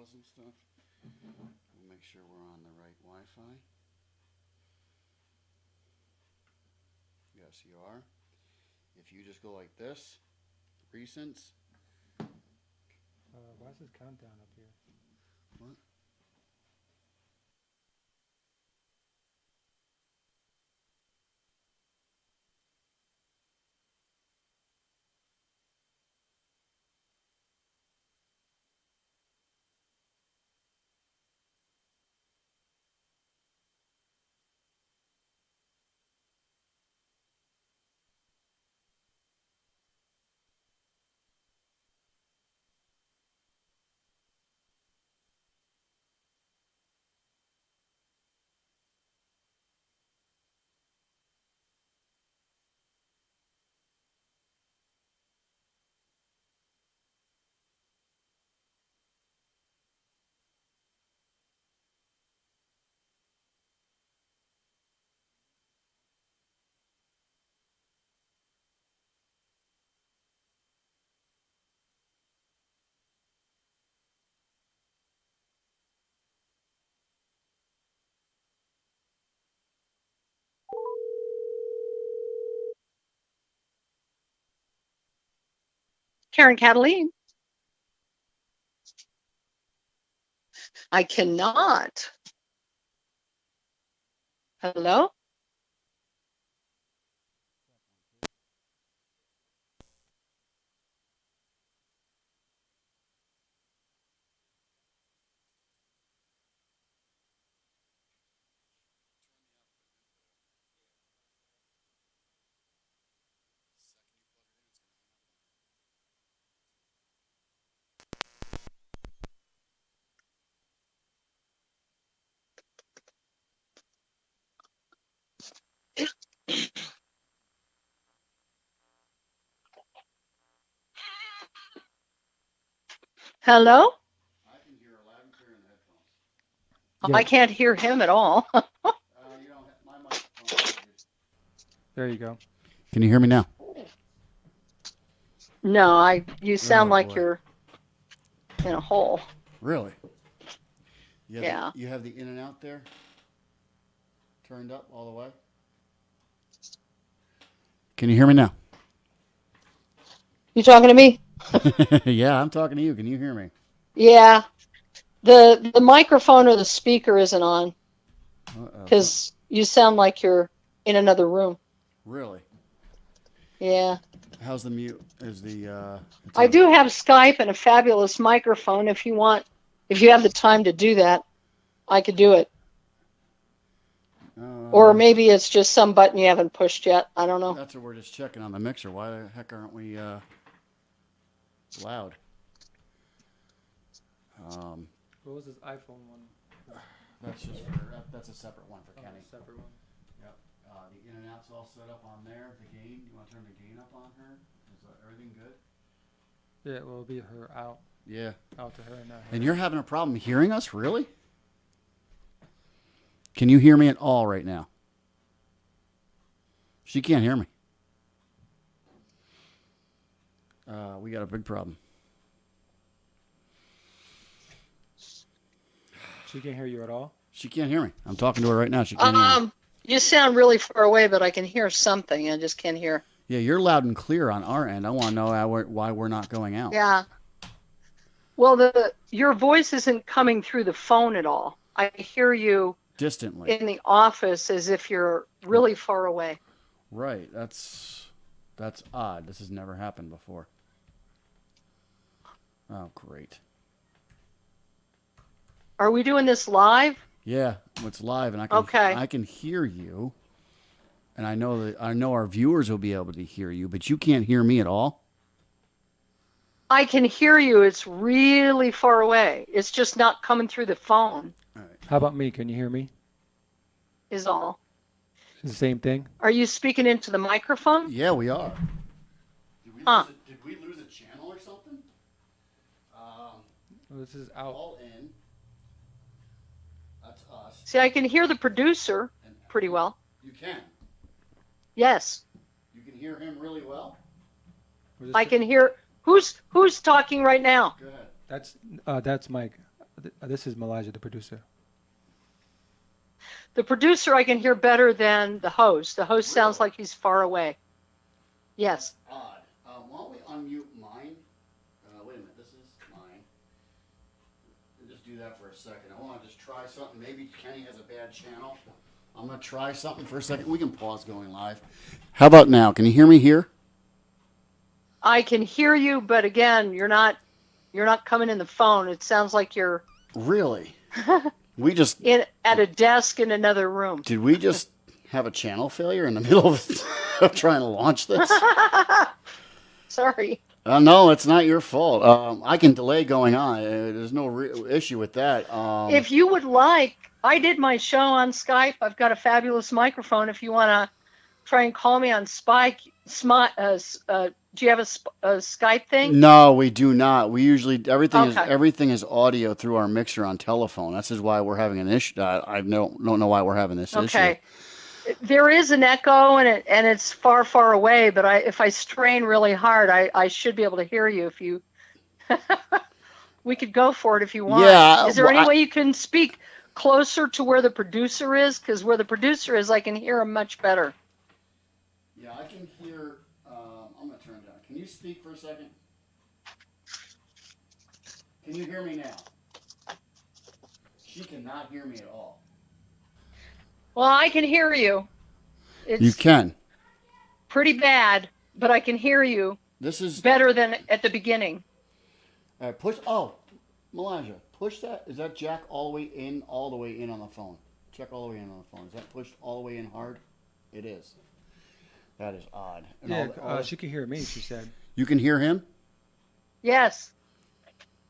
laws and stuff. We'll make sure we're on the right Wi-Fi. Yes, you are. If you just go like this, recents. Why is this countdown up here? What? Karen Kataline. I cannot. Hello? Hello? I can hear her loud and clear in the headphones. Yeah. I can't hear him at all. You know, my microphone. There you go. Can you hear me now? No, you sound like boy. you're in a hole. Really? Yeah. You have the in and out there turned up all the way? Can you hear me now? You talking to me? Yeah, I'm talking to you. Can you hear me? Yeah. The microphone or the speaker isn't on because you sound like you're in another room. Really? Yeah. How's the mute? I do have Skype and a fabulous microphone. If you have the time to do that, I could do it. Or maybe it's just some button you haven't pushed yet. I don't know. That's what we're just checking on the mixer. Why the heck aren't we loud? What was this iPhone one? That's a separate one for Kenny. Separate one. Yep. The in and out's all set up on there. The gain. You want to turn the gain up on her? Is everything good? Yeah, well, it'll be her out. Yeah. Out to her and not her. And you're having a problem hearing us, really? Can you hear me at all right now? She can't hear me. We got a big problem. She can't hear you at all? She can't hear me. I'm talking to her right now. She can't hear me. You sound really far away, but I can hear something. I just can't hear. Yeah, you're loud and clear on our end. I want to know why we're not going out. Yeah. Well, your voice isn't coming through the phone at all. I hear you distantly in the office as if you're really far away. Right. That's odd. This has never happened before. Oh, great. Are we doing this live? Yeah, it's live, and I can hear you, and I know our viewers will be able to hear you, but you can't hear me at all. I can hear you. It's really far away. It's just not coming through the phone. All right. How about me? Can you hear me? Is all. It's the same thing? Are you speaking into the microphone? Yeah, we are. Did we lose a channel or something? This is out. All in. That's us. See, I can hear the producer pretty well. You can. Yes. You can hear him really well. I can hear. Who's talking right now? Go ahead. That's Mike. This is Malijah, the producer. The producer I can hear better than the host. The host sounds like he's far away. Yes. Odd. Why don't we unmute mine? Wait a minute, this is mine. Just do that for a second. I want to just try something. Maybe Kenny has a bad channel. I'm going to try something for a second. We can pause going live. How about now? Can you hear me here? I can hear you, but again, you're not coming in the phone. It sounds like you're Really? We just at a desk in another room. did we just have a channel failure in the middle of trying to launch this? Sorry. No, it's not your fault. I can delay going on. There's no issue with that. If you would like, I did my show on Skype. I've got a fabulous microphone. If you want to try and call me on Spike, do you have a Skype thing? No, we do not. We usually Okay. everything is audio through our mixer on telephone. This is why we're having an issue. I don't know why we're having this issue. Okay. There is an echo and it's far, far away, but if I strain really hard, I should be able to hear you if you we could go for it if you want. Yeah, Is there well, any way you can speak closer to where the producer is? Because where the producer is, I can hear him much better. Yeah, I can hear. I'm going to turn it down. Can you speak for a second? Can you hear me now? She cannot hear me at all. Well, I can hear you. It's You can. pretty bad, but I can hear you This is better than at the beginning. push. Oh, Malijah, push that. Is that jack all the way in on the phone? Check all the way in on the phone. Is that pushed all the way in hard? It is. That is odd. And Yeah, she can hear me, she said. You can hear him? Yes.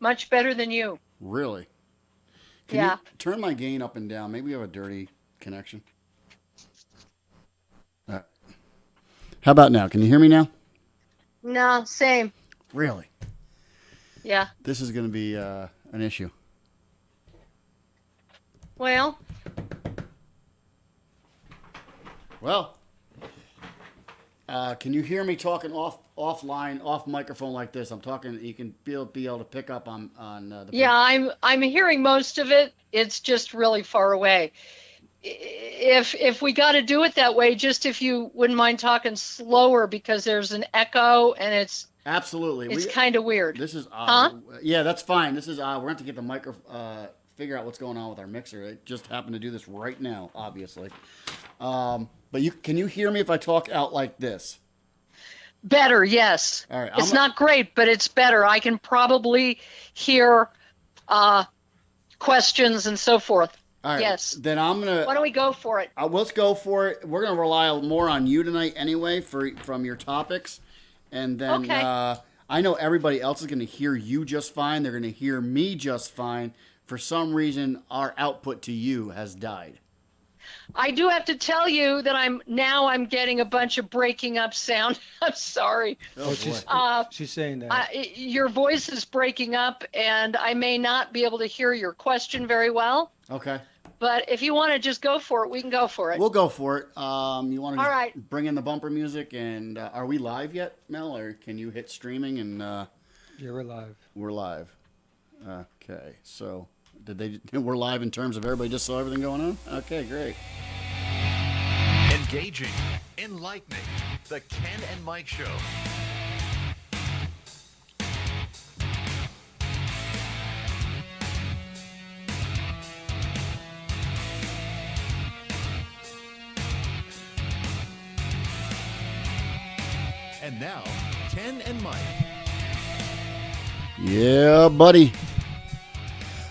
Much better than you. Really? Can Yeah. you turn my gain up and down? Maybe we have a dirty connection. How about now? Can you hear me now? No, same. Really? Yeah. This is going to be an issue. Well, Well, can you hear me talking offline, off microphone like this? I'm talking. You can be able to pick up on the. yeah, I'm hearing most of it. It's just really far away. If we got to do it that way, just if you wouldn't mind talking slower because there's an echo and it's Absolutely. kind of weird. This is odd. Huh? Yeah, that's fine. This is odd. We're going to have to get the figure out what's going on with our mixer. It just happened to do this right now, obviously. But can you hear me if I talk out like this? Better, yes. All right. It's not great, but it's better. I can probably hear questions and so forth. All right. Yes. Then I'm gonna. Why don't we go for it? Let's go for it. We're gonna rely more on you tonight anyway from your topics, and then Okay. I know everybody else is gonna hear you just fine. They're gonna hear me just fine. For some reason, our output to you has died. I do have to tell you that I'm getting a bunch of breaking up sound. I'm sorry. Oh, She's saying that. Your voice is breaking up, and I may not be able to hear your question very well. Okay. But if you want to just go for it, we can go for it. We'll go for it. You want to All right. bring in the bumper music, and are we live yet, Mel, or can you hit streaming and? Yeah, we're live. We're live. Okay, so we're live in terms of everybody just saw everything going on? Okay, great. Engaging, enlightening, the Ken and Mike Show. And now, Ken and Mike. Yeah, buddy.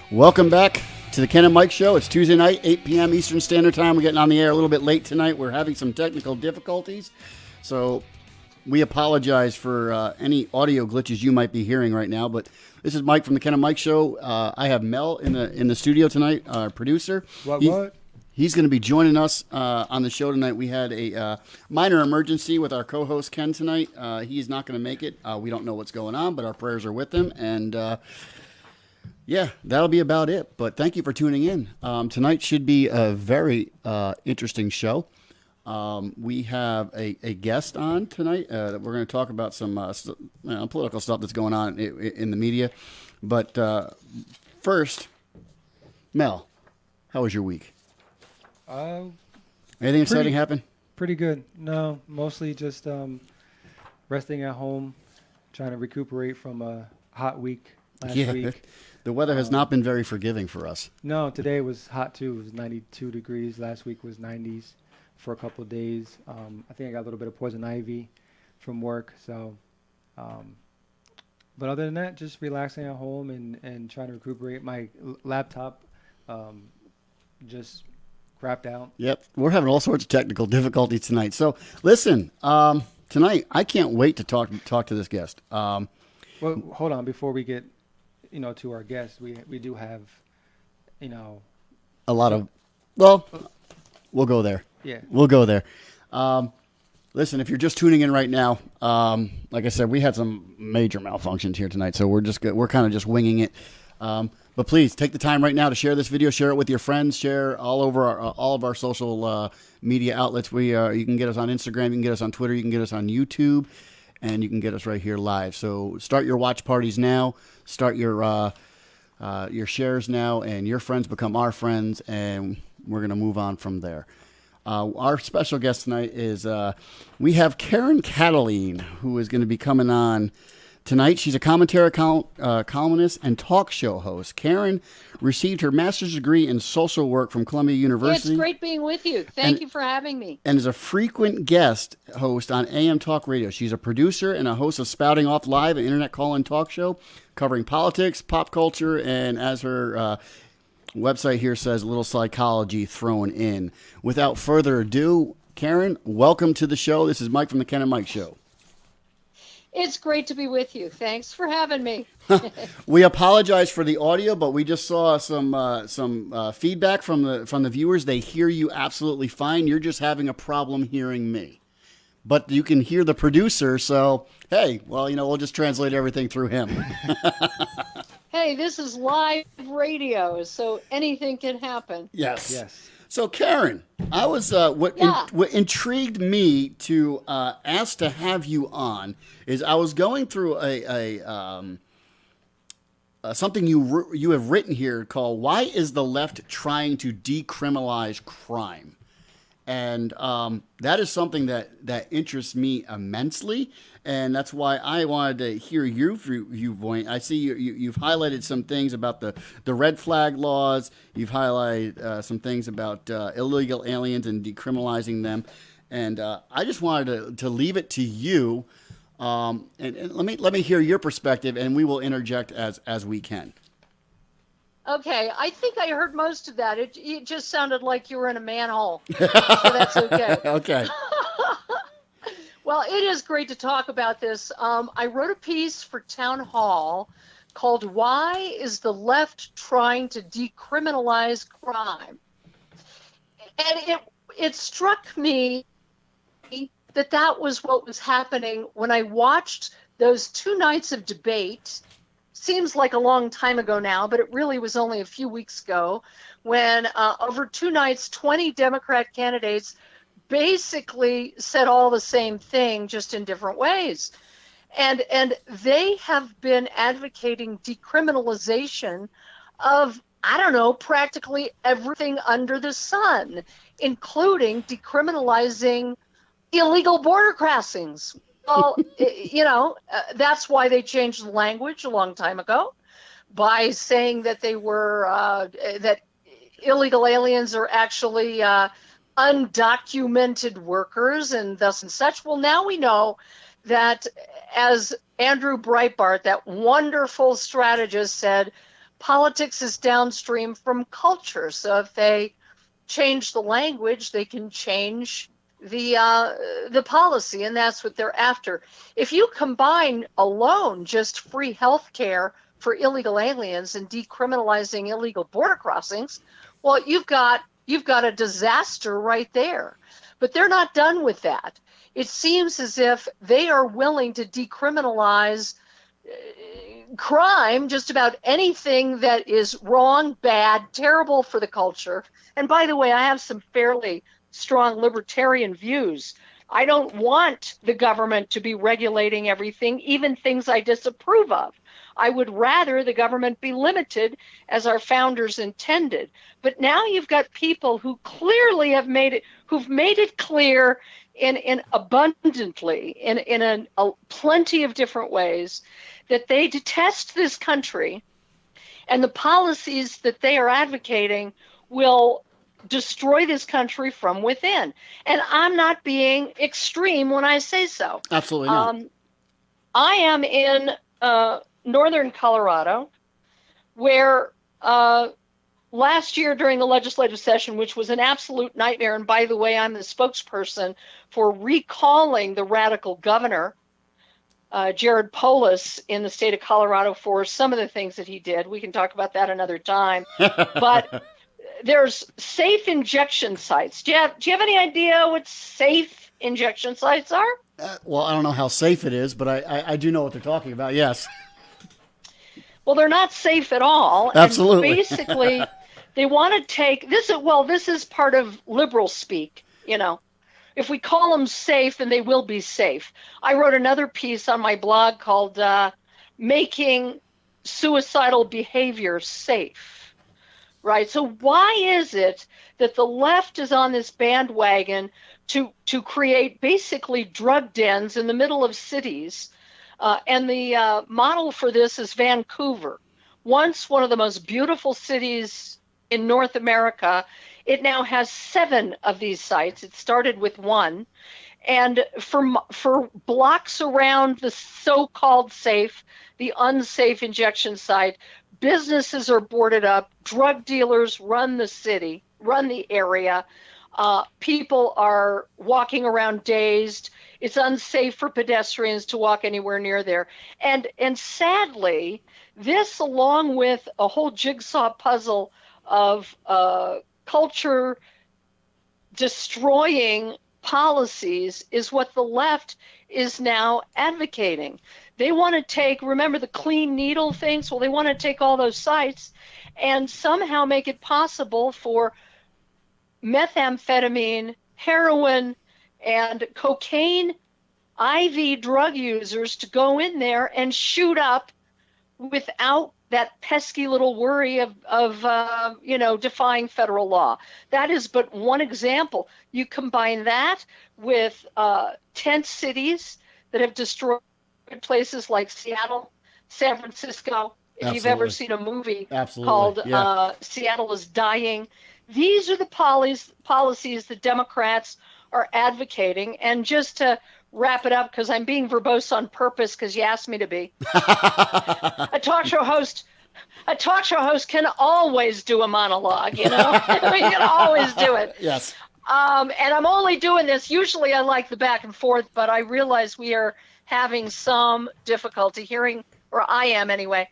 Welcome back to the Ken and Mike Show. It's Tuesday night, 8 p.m. Eastern Standard Time. We're getting on the air a little bit late tonight. We're having some technical difficulties, so we apologize for any audio glitches you might be hearing right now. But this is Mike from the Ken and Mike Show. I have Mel in the studio tonight, our producer. What? He's going to be joining us on the show tonight. We had a minor emergency with our co-host Ken tonight. He's not going to make it. We don't know what's going on, but our prayers are with him. And yeah, that'll be about it. But thank you for tuning in. Tonight should be a very interesting show. We have a guest on tonight that we're going to talk about some political stuff that's going on in the media. But first, Mel, how was your week? Uh, Anything exciting happen? Pretty good. No, mostly just resting at home, trying to recuperate from a hot week last week. The weather has not been very forgiving for us. No, today was hot too. It was 92 degrees. Last week was 90s for a couple of days. I think I got a little bit of poison ivy from work. So, but other than that, just relaxing at home and trying to recuperate. My laptop just crapped out. Yep, we're having all sorts of technical difficulties tonight. So listen, tonight I can't wait to talk to this guest. Well, hold on before we get to our guests. We do have a lot of we'll go there. Yeah, we'll go there. Listen, if you're just tuning in right now, like I said, we had some major malfunctions here tonight, so we're kind of just winging it. But please take the time right now to share this video, share it with your friends, share all over all of our social media outlets. You can get us on Instagram, you can get us on Twitter, you can get us on YouTube, and you can get us right here live. So start your watch parties now, start your shares now, and your friends become our friends, and we're going to move on from there. Our special guest tonight is we have Karen Kataline, who is going to be coming on tonight. She's a commentary columnist and talk show host. Karen received her master's degree in social work from Columbia University. It's great being with you. Thank you for having me. And is a frequent guest host on AM Talk Radio. She's a producer and a host of Spouting Off Live, an internet call-in talk show covering politics, pop culture, and as her website here says, a little psychology thrown in. Without further ado, Karen, welcome to the show. This is Mike from the Ken and Mike Show. It's great to be with you. Thanks for having me. We apologize for the audio, but we just saw some feedback from the viewers. They hear you absolutely fine. You're just having a problem hearing me. But you can hear the producer, so hey, well, we'll just translate everything through him. Hey, this is live radio, so anything can happen. Yes. So, Karen, I was what intrigued me to ask to have you on is I was going through something you have written here called "Why is the Left Trying to Decriminalize Crime?" And that is something that interests me immensely, and that's why I wanted to hear your viewpoint. I see you've highlighted some things about the red flag laws. You've highlighted some things about illegal aliens and decriminalizing them, and I just wanted to leave it to you. And let me hear your perspective, and we will interject as we can. Okay, I think I heard most of that. It just sounded like you were in a manhole, so that's okay. Okay. Well, it is great to talk about this. I wrote a piece for Town Hall called "Why is the Left Trying to Decriminalize Crime?" And it struck me that was what was happening when I watched those 2 nights of debate. Seems like a long time ago now, but it really was only a few weeks ago when over 2 nights, 20 Democrat candidates basically said all the same thing, just in different ways. And they have been advocating decriminalization of, practically everything under the sun, including decriminalizing illegal border crossings. Well, that's why they changed the language a long time ago by saying that they were that illegal aliens are actually undocumented workers and thus and such. Well, now we know that, as Andrew Breitbart, that wonderful strategist, said, politics is downstream from culture. So if they change the language, they can change the policy, and that's what they're after. If you combine alone just free health care for illegal aliens and decriminalizing illegal border crossings, well, you've got a disaster right there. But they're not done with that. It seems as if they are willing to decriminalize crime, just about anything that is wrong, bad, terrible for the culture. And by the way, I have some fairly strong libertarian views. I don't want the government to be regulating everything, even things I disapprove of. I would rather the government be limited as our founders intended. But now you've got people who clearly who've made it clear in abundantly, in a plenty of different ways, that they detest this country, and the policies that they are advocating will destroy this country from within. And I'm not being extreme when I say so. Absolutely not. I am in northern Colorado, where last year during the legislative session, which was an absolute nightmare, and by the way, I'm the spokesperson for recalling the radical governor, Jared Polis, in the state of Colorado for some of the things that he did. We can talk about that another time. But there's safe injection sites. Do you have any idea what safe injection sites are? Well, I don't know how safe it is, but I do know what they're talking about. Yes. Well, they're not safe at all. Absolutely. And basically, they want to take this. Well, this is part of liberal speak. If we call them safe, then they will be safe. I wrote another piece on my blog called "Making Suicidal Behavior Safe." Right. So why is it that the left is on this bandwagon to create basically drug dens in the middle of cities? And the model for this is Vancouver. Once one of the most beautiful cities in North America, it now has 7 of these sites. It started with 1. And for blocks around the so-called safe, the unsafe injection site, businesses are boarded up, drug dealers run the area. People are walking around dazed. It's unsafe for pedestrians to walk anywhere near there. And sadly, this, along with a whole jigsaw puzzle of culture destroying policies, is what the left is now advocating. They want to remember the clean needle things? Well, they want to take all those sites and somehow make it possible for methamphetamine, heroin, and cocaine IV drug users to go in there and shoot up without that pesky little worry of defying federal law. That is but one example. You combine that with tent cities that have destroyed places like Seattle, San Francisco. If you've ever seen a movie called Seattle is Dying, these are the policies that Democrats are advocating. And just to wrap it up, because I'm being verbose on purpose because you asked me to be. A talk show host can always do a monologue, you can always do it. Yes. And I'm only doing this. Usually I like the back and forth, but I realize we are having some difficulty hearing, or I am anyway.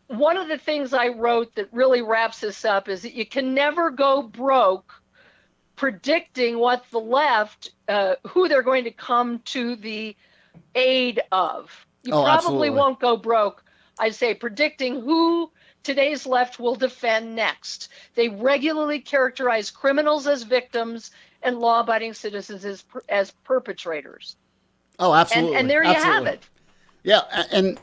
One of the things I wrote that really wraps this up is that you can never go broke predicting what the left, who they're going to come to the aid of. You probably absolutely won't go broke, I'd say, predicting who today's left will defend next. They regularly characterize criminals as victims and law-abiding citizens as perpetrators. Oh, absolutely. And there you have it. Yeah, and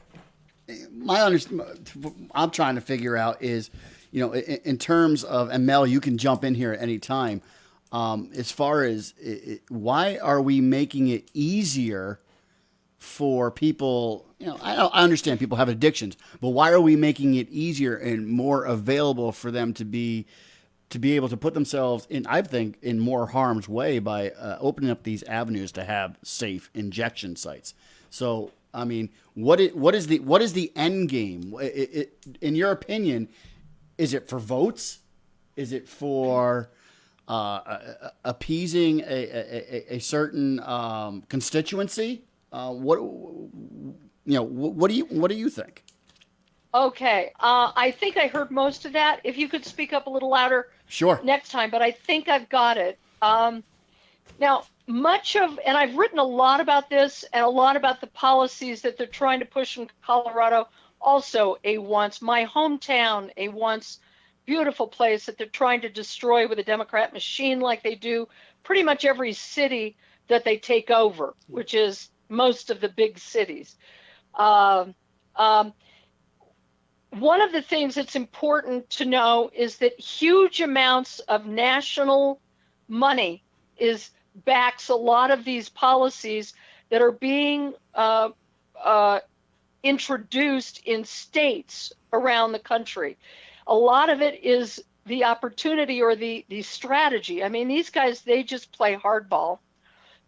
I'm trying to figure out is, in terms of, and Mel, you can jump in here at any time, as far as why are we making it easier for people? I understand people have addictions, but why are we making it easier and more available for them to be able to put themselves in, I think, in more harm's way by opening up these avenues to have safe injection sites? So, I mean, what is the end game? In your opinion, is it for votes? Is it for appeasing a certain constituency? What do you think? Okay, I think I heard most of that. If you could speak up a little louder, sure, next time. But I think I've got it. Now, and I've written a lot about this and a lot about the policies that they're trying to push in Colorado. Also, my hometown, a once beautiful place that they're trying to destroy with a Democrat machine, like they do pretty much every city that they take over, which is most of the big cities. Um, um, One of the things that's important to know is that huge amounts of national money backs a lot of these policies that are being introduced in states around the country. A lot of it is the opportunity or the strategy. I mean, these guys, they just play hardball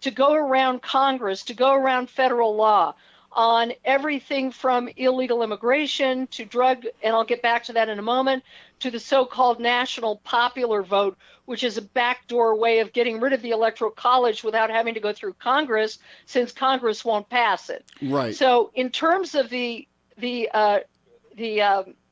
to go around Congress, to go around federal law on everything from illegal immigration to drug, and I'll get back to that in a moment, to the so-called national popular vote, which is a backdoor way of getting rid of the Electoral College without having to go through Congress, since Congress won't pass it. Right. So in terms of the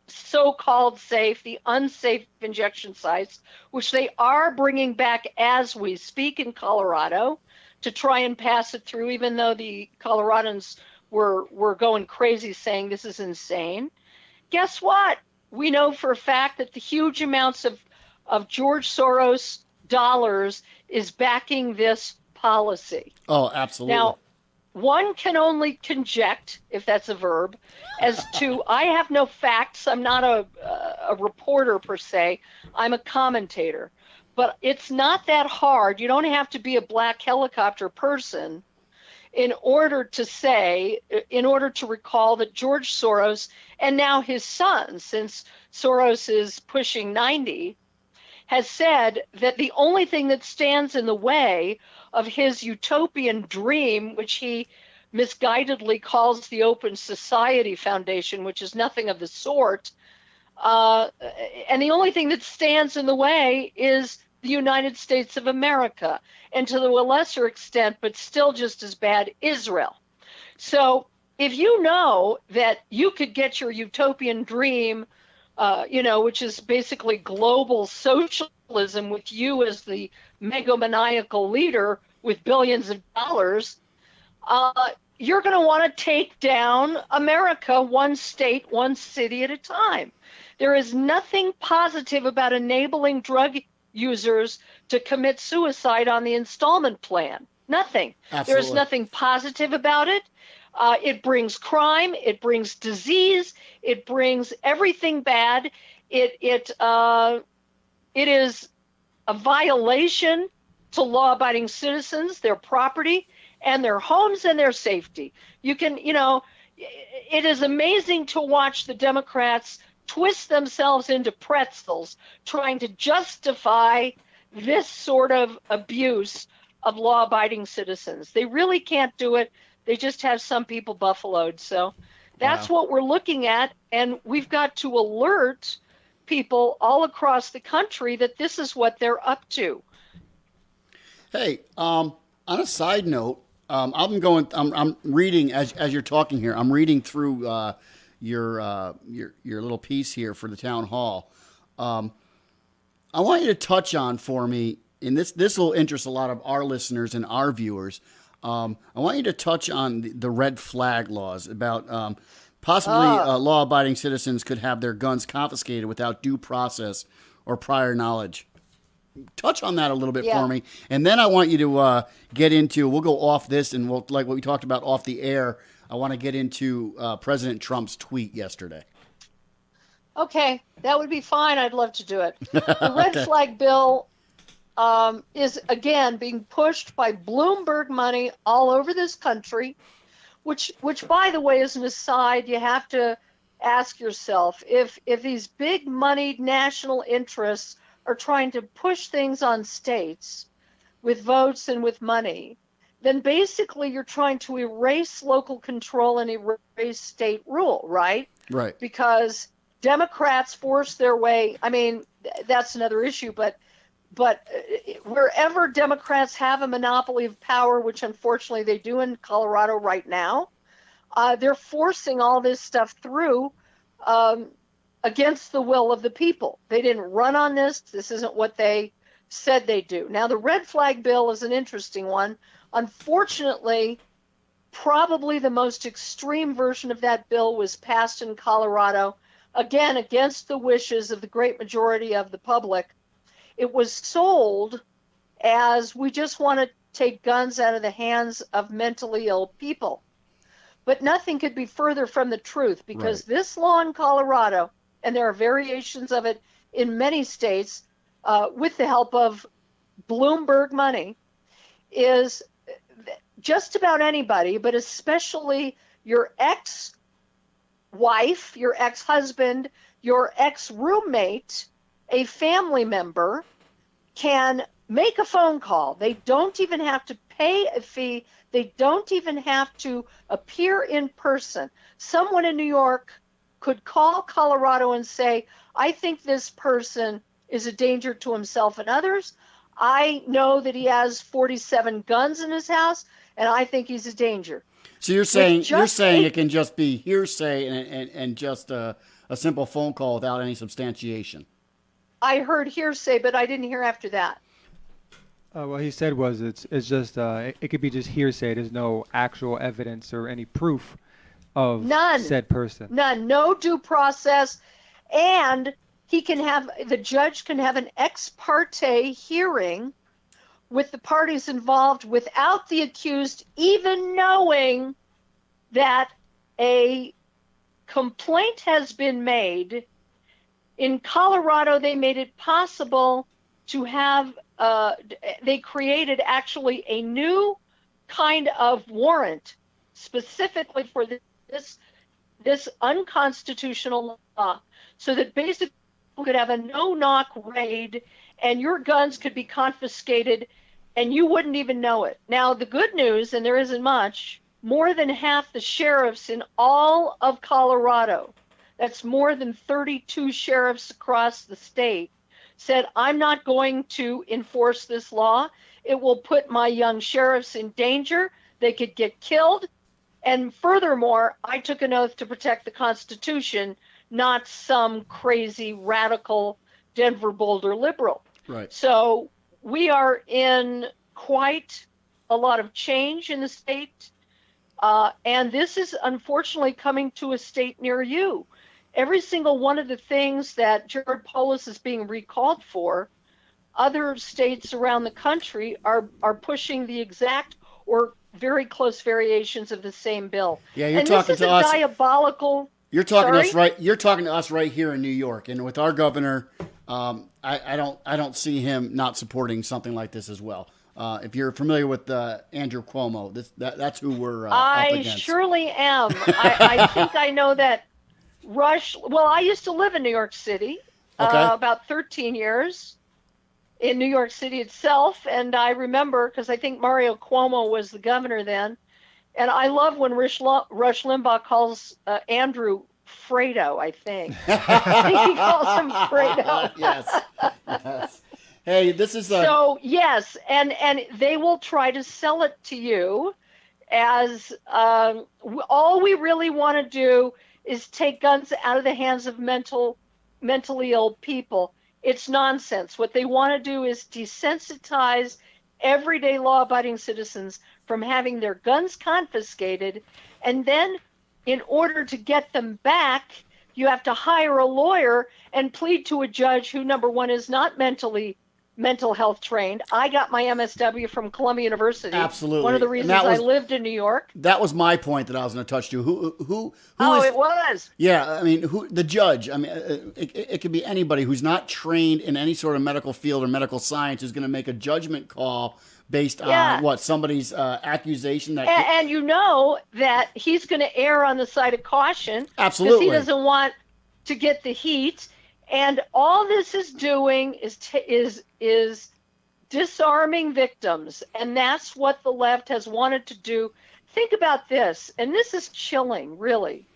so-called safe, the unsafe injection sites, which they are bringing back as we speak in Colorado to try and pass it through, even though the Coloradans were going crazy saying this is insane. Guess what? We know for a fact that the huge amounts of George Soros dollars is backing this policy. Oh, absolutely. Now, one can only conject, if that's a verb, as to, I have no facts. I'm not a reporter per se. I'm a commentator. But it's not that hard. You don't have to be a black helicopter person in order to recall that George Soros, and now his son, since Soros is pushing 90, has said that the only thing that stands in the way of his utopian dream, which he misguidedly calls the Open Society Foundation, which is nothing of the sort, and the only thing that stands in the way is the United States of America, and to a lesser extent, but still just as bad, Israel. So if you know that you could get your utopian dream, which is basically global socialism with you as the megalomaniacal leader with billions of dollars, you're going to want to take down America one state, one city at a time. There is nothing positive about enabling drug users to commit suicide on the installment plan. Nothing. Absolutely. There's nothing positive about it. It brings crime. It brings disease. It brings everything bad. It is a violation to law-abiding citizens, their property, and their homes and their safety. It is amazing to watch the Democrats twist themselves into pretzels trying to justify this sort of abuse of law-abiding citizens. They really can't do it. They just have some people buffaloed. So that's what we're looking at, and we've got to alert people all across the country that this is what they're up to. Hey, on a side note, I'm reading as you're talking here. I'm reading through your little piece here for the town hall. I want you to touch on for me, and this will interest a lot of our listeners and our viewers. I want you to touch on the red flag laws about possibly law-abiding citizens could have their guns confiscated without due process or prior knowledge. Touch on that a little bit for me, and then I want you to get into. We'll go off this, and we'll, like what we talked about off the air. I want to get into President Trump's tweet yesterday. Okay, that would be fine. I'd love to do it. The red flag bill is, again, being pushed by Bloomberg money all over this country, which, by the way, is an aside. You have to ask yourself, if these big moneyed national interests are trying to push things on states with votes and with money, then basically you're trying to erase local control and erase state rule, right? Right. Because Democrats force their way. I mean, that's another issue, but wherever Democrats have a monopoly of power, which unfortunately they do in Colorado right now, they're forcing all this stuff through against the will of the people. They didn't run on this. This isn't what they said they do. Now, the red flag bill is an interesting one. Unfortunately, probably the most extreme version of that bill was passed in Colorado, again, against the wishes of the great majority of the public. It was sold as, we just want to take guns out of the hands of mentally ill people. But nothing could be further from the truth, because this law in Colorado, and there are variations of it in many states, with the help of Bloomberg money, is just about anybody, but especially your ex-wife, your ex-husband, your ex-roommate, a family member, can make a phone call. They don't even have to pay a fee. They don't even have to appear in person. Someone in New York could call Colorado and say, I think this person is a danger to himself and others. I know that he has 47 guns in his house, and I think he's a danger. So you're saying it can just be hearsay and just a simple phone call without any substantiation. I heard hearsay, but I didn't hear after that. What he said was it's just it could be just hearsay. There's no actual evidence or any proof of said person. None. No due process, and the judge can have an ex parte hearing with the parties involved without the accused even knowing that a complaint has been made. In Colorado, they made it possible to have, they created actually a new kind of warrant specifically for this unconstitutional law, so that basically you could have a no-knock raid and your guns could be confiscated and you wouldn't even know it. Now, the good news, and there isn't much, more than half the sheriffs in all of Colorado, that's more than 32 sheriffs across the state, said, I'm not going to enforce this law. It will put my young sheriffs in danger. They could get killed. And furthermore, I took an oath to protect the Constitution, not some crazy radical Denver Boulder liberal. Right. So we are in quite a lot of change in the state. And this is unfortunately coming to a state near you. Every single one of the things that Jared Polis is being recalled for, other states around the country are pushing the exact or very close variations of the same bill. Yeah, you're talking to us. Diabolical. You're talking to us right. You're talking to us right here in New York, and with our governor, I don't see him not supporting something like this as well. If you're familiar with Andrew Cuomo, that's who we're up against. I surely am. I think I know that. I used to live in New York City, about 13 years in New York City itself. And I remember, because I think Mario Cuomo was the governor then. And I love when Rush Limbaugh calls Andrew Fredo, I think. I think he calls him Fredo. Yes. Hey, this is So, yes, and they will try to sell it to you as all we really want to do is take guns out of the hands of mentally ill people. It's nonsense. What they want to do is desensitize everyday law-abiding citizens from having their guns confiscated, and then in order to get them back, you have to hire a lawyer and plead to a judge who, number one, is not mental health trained. I got my MSW from Columbia University. Absolutely. One of the reasons I lived in New York. That was my point that I was going to touch to. Who Oh, is, it was. Yeah, I mean, the judge. I mean, it could be anybody who's not trained in any sort of medical field or medical science who's going to make a judgment call based on somebody's accusation that. And you know that he's going to err on the side of caution. Absolutely. Because he doesn't want to get the heat. And all this is doing is disarming victims, and that's what the left has wanted to do. Think about this, and this is chilling, really.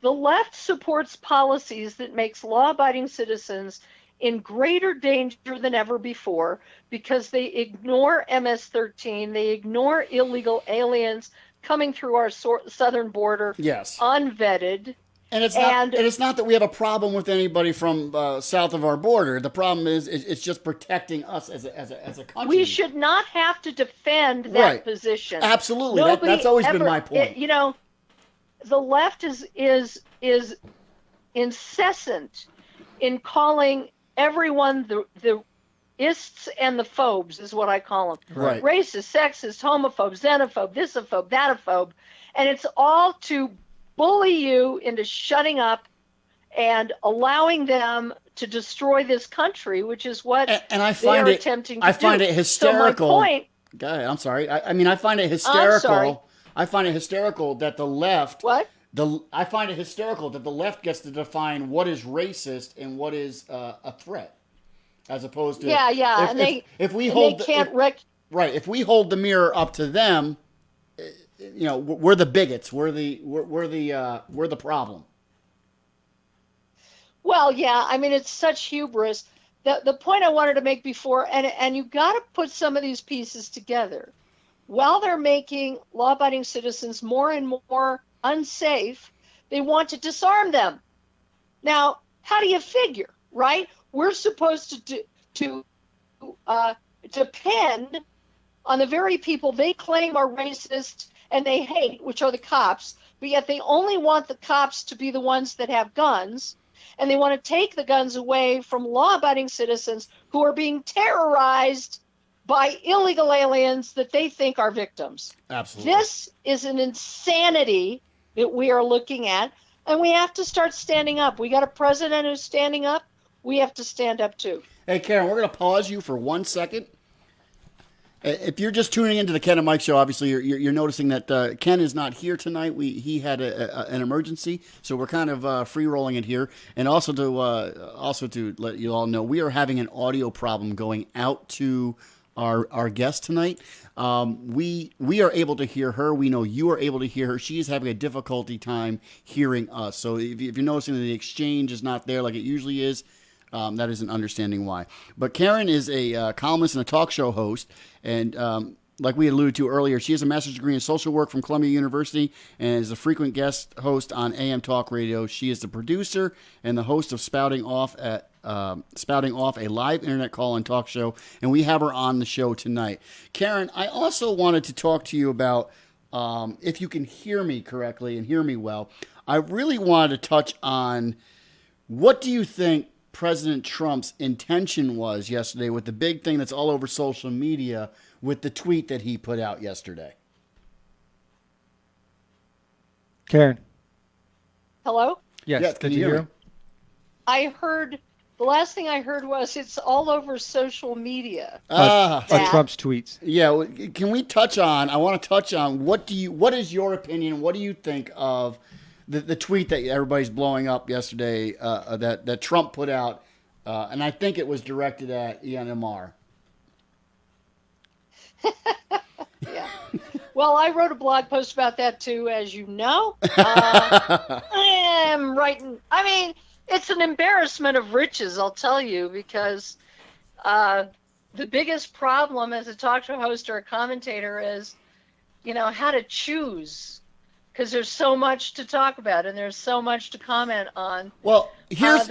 The left supports policies that makes law-abiding citizens in greater danger than ever before because they ignore MS-13, they ignore illegal aliens coming through our southern border, unvetted. And it's not that we have a problem with anybody from south of our border. The problem is it's just protecting us as a country. We should not have to defend that position. Absolutely, that's always been my point. The left is incessant in calling everyone the ists and the phobes is what I call them. Right. Racist, sexist, homophobe, xenophobe, thisophobe, thatophobe. And it's all to bully you into shutting up and allowing them to destroy this country, which is what and I they find are it, attempting to I do. find it hysterical. So my point, Go ahead, I'm sorry. I mean, I find it I'm sorry. hysterical. I find it hysterical that the left. What? I find it hysterical that the left gets to define what is racist and what is a threat, as opposed to yeah, if we and hold they can't right, if we hold the mirror up to them, you know, we're the bigots. We're the problem. Well, yeah, I mean, it's such hubris. The point I wanted to make before, and you got to put some of these pieces together. While they're making law-abiding citizens more and more unsafe, they want to disarm them. Now, how do you figure, right? We're supposed to depend on the very people they claim are racist and they hate, which are the cops, but yet they only want the cops to be the ones that have guns, and they want to take the guns away from law-abiding citizens who are being terrorized by illegal aliens that they think are victims. Absolutely. This is an insanity that we are looking at, and we have to start standing up. We got a president who's standing up. We have to stand up too. Hey, Karen, we're going to pause you for 1 second. If you're just tuning into the Ken and Mike show, obviously you're noticing that Ken is not here tonight. He had an emergency, so we're kind of free rolling it here. And also to let you all know, we are having an audio problem going out to our guest tonight. We are able to hear her. We know you are able to hear her. She is having a difficulty time hearing us. So if you're noticing that the exchange is not there like it usually is, that is an understanding why. But Karen is a columnist and a talk show host, and like we alluded to earlier, she has a master's degree in social work from Columbia University and is a frequent guest host on AM Talk Radio. She is the producer and the host of Spouting Off, a live internet call and talk show, and we have her on the show tonight. Karen, I also wanted to talk to you about, if you can hear me correctly and hear me well, I really wanted to touch on what do you think President Trump's intention was yesterday with the big thing that's all over social media with the tweet that he put out yesterday. Karen. Hello? Yes, can did you you hear hear me? him? The last thing I heard was it's all over social media. Trump's tweets. Yeah, can we touch on, I want to touch on what is your opinion, what do you think of the tweet that everybody's blowing up yesterday that Trump put out, and I think it was directed at ENMR. Yeah. Well, I wrote a blog post about that too, as you know. I am writing. I mean, it's an embarrassment of riches, I'll tell you, because the biggest problem as a talk show host or a commentator is, how to choose. Because there's so much to talk about and there's so much to comment on. Well, here's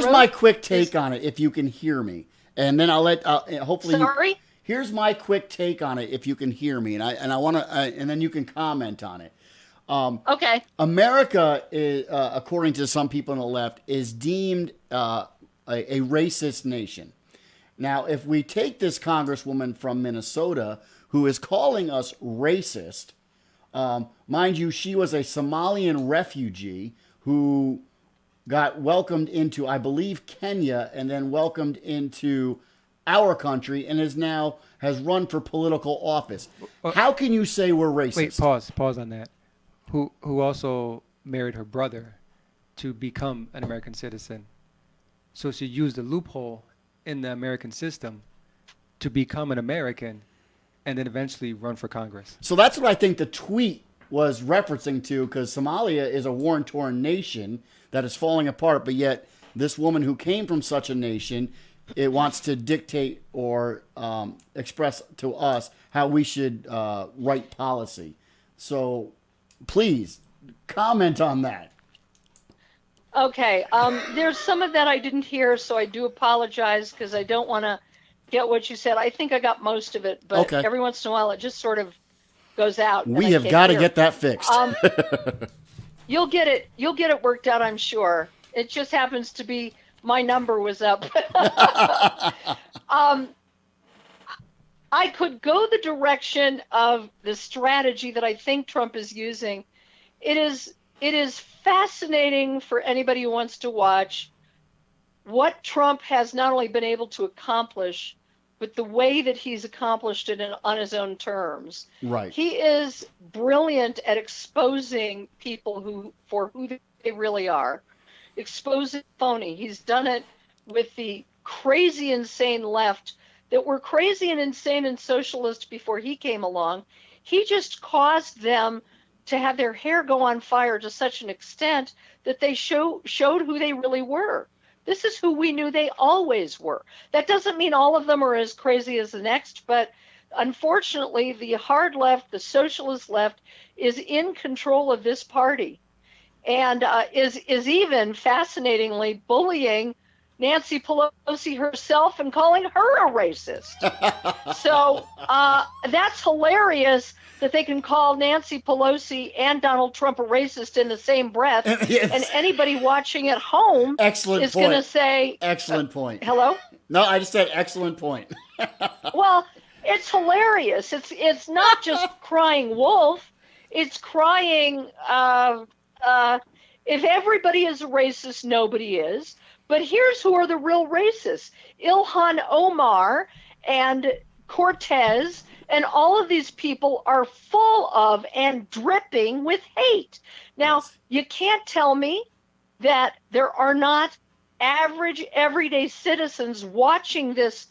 my quick take on it, if you can hear me, and then I'll let hopefully. Sorry. Here's my quick take on it, if you can hear me, and I want to, and then you can comment on it. Okay. America, is, according to some people on the left, is deemed a racist nation. Now, if we take this congresswoman from Minnesota who is calling us racist. Mind you, she was a Somalian refugee who got welcomed into, I believe, Kenya, and then welcomed into our country, and has run for political office. How can you say we're racist? Wait, pause on that. Who also married her brother to become an American citizen. So she used a loophole in the American system to become an American and then eventually run for Congress. So that's what I think the tweet was referencing to, because Somalia is a war-torn nation that is falling apart, but yet this woman who came from such a nation, it wants to dictate or express to us how we should write policy. So please comment on that. Okay. There's some of that I didn't hear, so I do apologize because I don't want to get what you said. I think I got most of it, but okay. Every once in a while it just sort of goes out. We have got to get that fixed. You'll get it worked out, I'm sure. It just happens to be my number was up. Um, I could go the direction of the strategy that I think Trump is using. It is fascinating for anybody who wants to watch what Trump has not only been able to accomplish, but the way that he's accomplished it on his own terms. Right. He is brilliant at exposing people for who they really are, exposing phony. He's done it with the crazy, insane left that were crazy and insane and socialist before he came along. He just caused them to have their hair go on fire to such an extent that they showed who they really were. This is who we knew they always were. That doesn't mean all of them are as crazy as the next, but unfortunately, the hard left, the socialist left, is in control of this party, and is even fascinatingly bullying Nancy Pelosi herself and calling her a racist. So that's hilarious that they can call Nancy Pelosi and Donald Trump a racist in the same breath. Yes. And anybody watching at home Excellent is point. going to say, Excellent point. hello? No, I just said excellent point. Well, it's hilarious. It's not just crying wolf. It's crying, if everybody is a racist, nobody is. But here's who are the real racists. Ilhan Omar and Cortez and all of these people are full of and dripping with hate. Now, Yes. you can't tell me that there are not average, everyday citizens watching this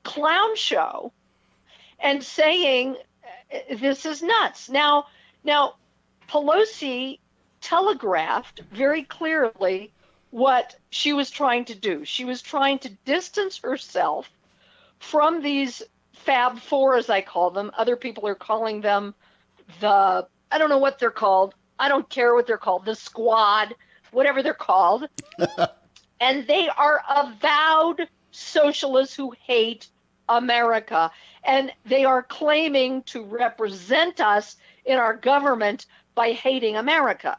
clown show and saying, this is nuts. Now, Pelosi telegraphed very clearly what she was trying to do. She was trying to distance herself from these Fab Four, as I call them. Other people are calling them I don't know what they're called. I don't care what they're called. The Squad, whatever they're called. And they are avowed socialists who hate America. And they are claiming to represent us in our government by hating America.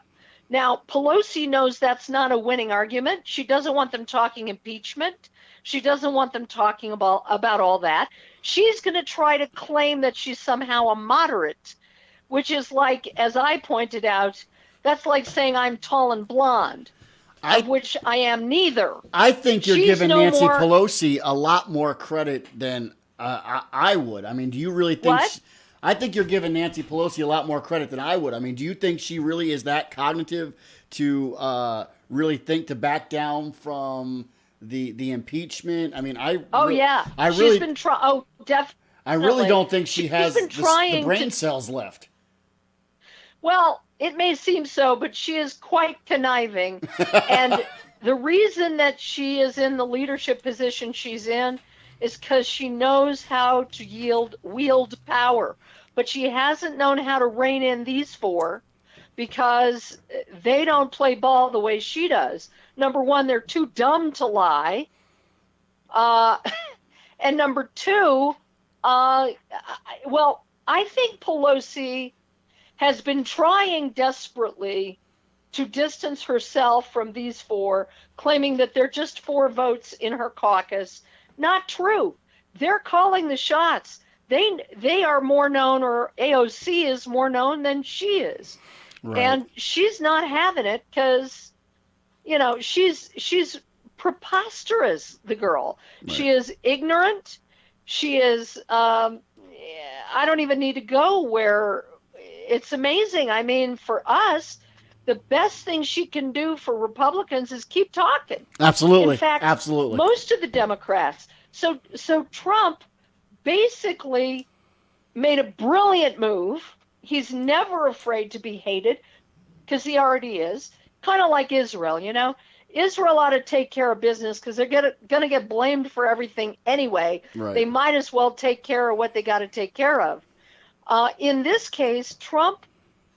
Now, Pelosi knows that's not a winning argument. She doesn't want them talking impeachment. She doesn't want them talking about all that. She's going to try to claim that she's somehow a moderate, which is like, as I pointed out, that's like saying I'm tall and blonde, of which I am neither. I think you're She's giving no Nancy more- Pelosi a lot more credit than I would. I mean, do you really think? What? I think you're giving Nancy Pelosi a lot more credit than I would. I mean, do you think she really is that cognitive to really think to back down from the impeachment? I mean, Yeah. I She's really, been trying. Oh, definitely. I really don't think she She's has been the trying brain to- cells left. Well, it may seem so, but she is quite conniving. And the reason that she is in the leadership position she's in is because she knows how to wield power. But she hasn't known how to rein in these four because they don't play ball the way she does. Number one, they're too dumb to lie. And number two, I think Pelosi has been trying desperately to distance herself from these four, claiming that they're just 4 votes in her caucus. Not true. They're calling the shots. They are more known, or AOC is more known than she is. Right. And she's not having it because, she's preposterous, the girl. Right. She is ignorant. She is, I don't even need to go where it's amazing. I mean, for us, the best thing she can do for Republicans is keep talking. Absolutely. In fact, Absolutely. most of the Democrats. So Trump basically made a brilliant move. He's never afraid to be hated because he already is. Kind of like Israel, Israel ought to take care of business because they're going to get blamed for everything anyway. Right. They might as well take care of what they got to take care of. In this case, Trump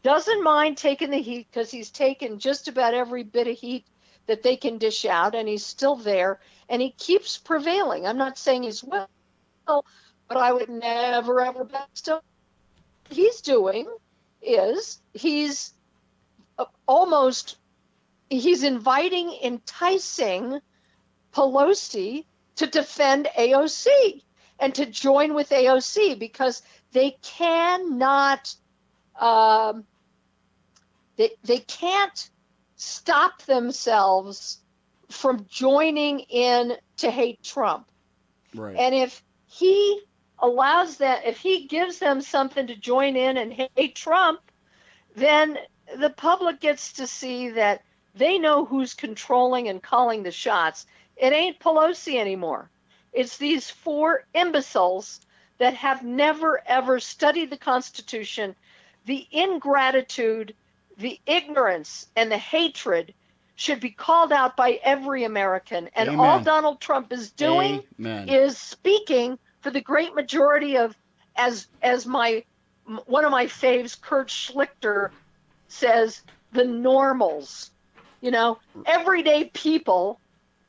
doesn't mind taking the heat because he's taken just about every bit of heat that they can dish out, and he's still there, and he keeps prevailing. I'm not saying he's well, but I would never, ever bet still. What he's doing is he's enticing Pelosi to defend AOC and to join with AOC, because they cannot, they can't stop themselves from joining in to hate Trump. Right. And if he allows that, if he gives them something to join in and hate Trump, then the public gets to see that they know who's controlling and calling the shots. It ain't Pelosi anymore. It's these four imbeciles that have never, ever studied the Constitution. The ingratitude, the ignorance, and the hatred should be called out by every American. And Amen. all Donald Trump is doing Amen. is speaking for the great majority of, as one of my faves, Kurt Schlichter, says, the normals. You know, everyday people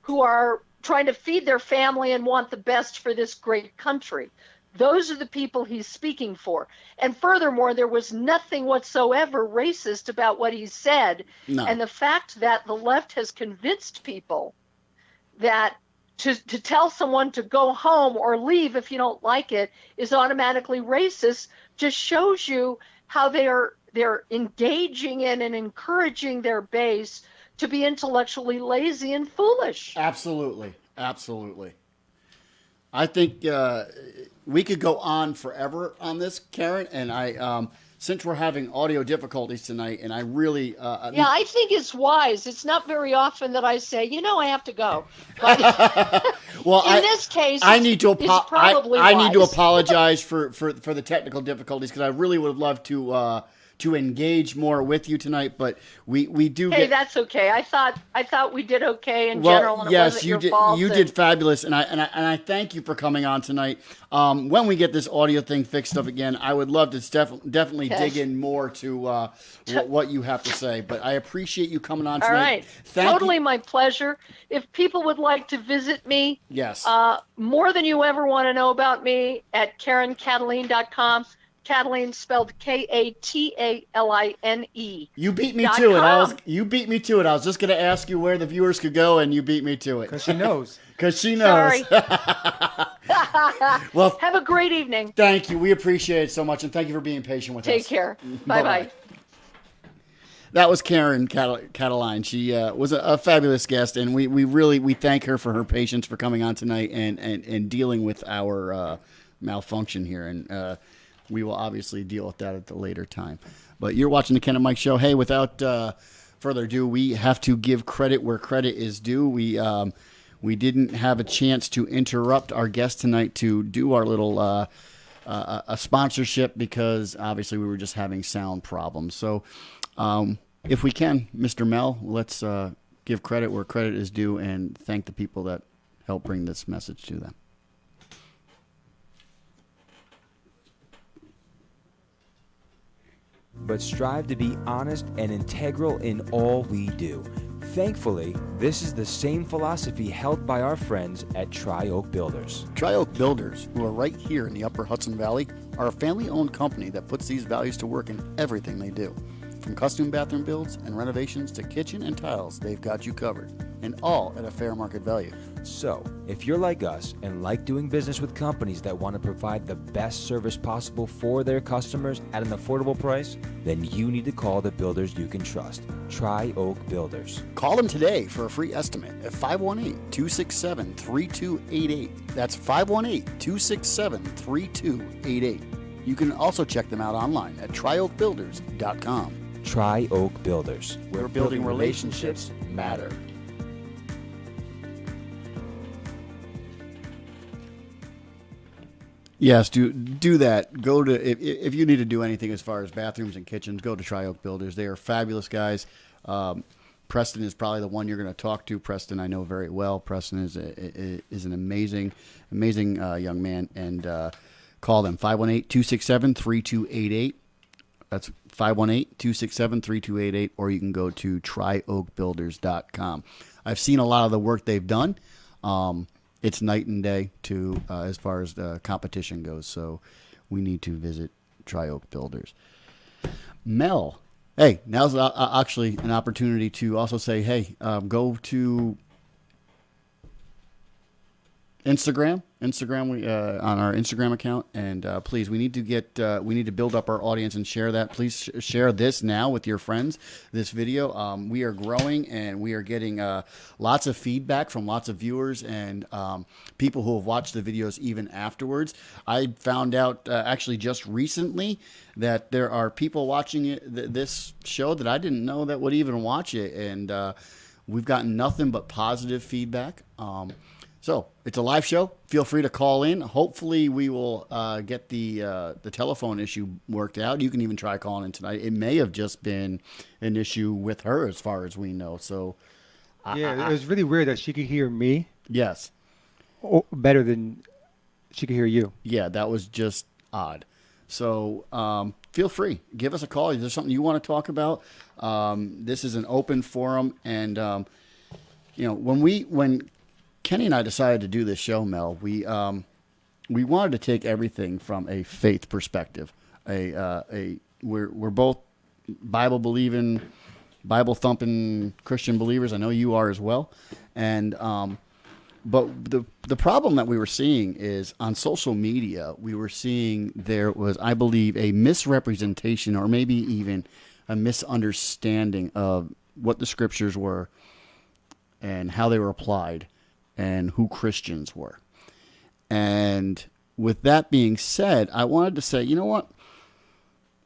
who are trying to feed their family and want the best for this great country. Those are the people he's speaking for. And furthermore, there was nothing whatsoever racist about what he said. No. And the fact that the left has convinced people that to tell someone to go home or leave if you don't like it is automatically racist just shows you how they're engaging in and encouraging their base to be intellectually lazy and foolish. Absolutely. Absolutely. I think we could go on forever on this, Karen, and I since we're having audio difficulties tonight, and I really I think it's wise. It's not very often that I say, I have to go. But well, in this case, I need to it's probably I need to wise. apologize for the technical difficulties, because I really would have loved to engage more with you tonight, but we do. Hey, that's okay. I thought we did okay in well, general, and yes, it wasn't you your did. fault. You did fabulous, and I thank you for coming on tonight. When we get this audio thing fixed up again, I would love to definitely Okay. dig in more to what you have to say. But I appreciate you coming on tonight. All right. Thank Totally you. my pleasure. If people would like to visit me, Yes. more than you ever want to know about me, at KarenKataline.com. Kataline spelled Kataline. You beat me .com. to it. You beat me to it. I was just going to ask you where the viewers could go, and you beat me to it. Because she knows. Because she knows. Sorry. Well, Have a great evening. thank you. We appreciate it so much, and thank you for being patient with us. Take care. Bye-bye. Bye-bye. That was Karen Kataline. She was a fabulous guest, and we thank her for her patience for coming on tonight and dealing with our malfunction here. And we will obviously deal with that at the later time. But you're watching the Ken and Mike Show. Hey, without further ado, we have to give credit where credit is due. We didn't have a chance to interrupt our guest tonight to do our little a sponsorship, because obviously we were just having sound problems. So if we can, Mr. Mel, let's give credit where credit is due and thank the people that helped bring this message to them. But strive to be honest and integral in all we do. Thankfully, this is the same philosophy held by our friends at Tri-Oak Builders. Tri-Oak Builders, who are right here in the Upper Hudson Valley, are a family-owned company that puts these values to work in everything they do. From custom bathroom builds and renovations to kitchen and tiles, they've got you covered, and all at a fair market value. So, if you're like us and like doing business with companies that want to provide the best service possible for their customers at an affordable price, then you need to call the builders you can trust. Tri-Oak Builders. Call them today for a free estimate at 518-267-3288. That's 518-267-3288. You can also check them out online at trioakbuilders.com. Tri-Oak Builders. Where building relationships matter. Yes, do that. Go to if you need to do anything as far as bathrooms and kitchens, go to Tri-Oak Builders. They are fabulous guys. Preston is probably the one you're going to talk to. Preston, I know very well. Preston is an amazing young man, and call them 518-267-3288. That's 518-267-3288, or you can go to trioakbuilders.com. I've seen a lot of the work they've done. It's night and day to as far as the competition goes. So we need to visit Tri-Oak Builders. Mel, hey, now's actually an opportunity to also say, hey, go to Instagram, we on our Instagram account, and please, we need to build up our audience and share that. Please share this now with your friends. This video, we are growing, and we are getting lots of feedback from lots of viewers and people who have watched the videos even afterwards. I found out actually just recently that there are people watching this show that I didn't know that would even watch it, and we've gotten nothing but positive feedback. So it's a live show. Feel free to call in. Hopefully, we will get the telephone issue worked out. You can even try calling in tonight. It may have just been an issue with her, as far as we know. So, It was really weird that she could hear me yes, better than she could hear you. yeah, that was just odd. So feel free, give us a call. Is there something you want to talk about? This is an open forum, and when Kenny and I decided to do this show, Mel, we wanted to take everything from a faith perspective. We're both Bible believing, Bible thumping Christian believers. I know you are as well, and but the problem that we were seeing is on social media. We were seeing there was, I believe, a misrepresentation or maybe even a misunderstanding of what the scriptures were and how they were applied, and who Christians were. And with that being said, I wanted to say, you know what?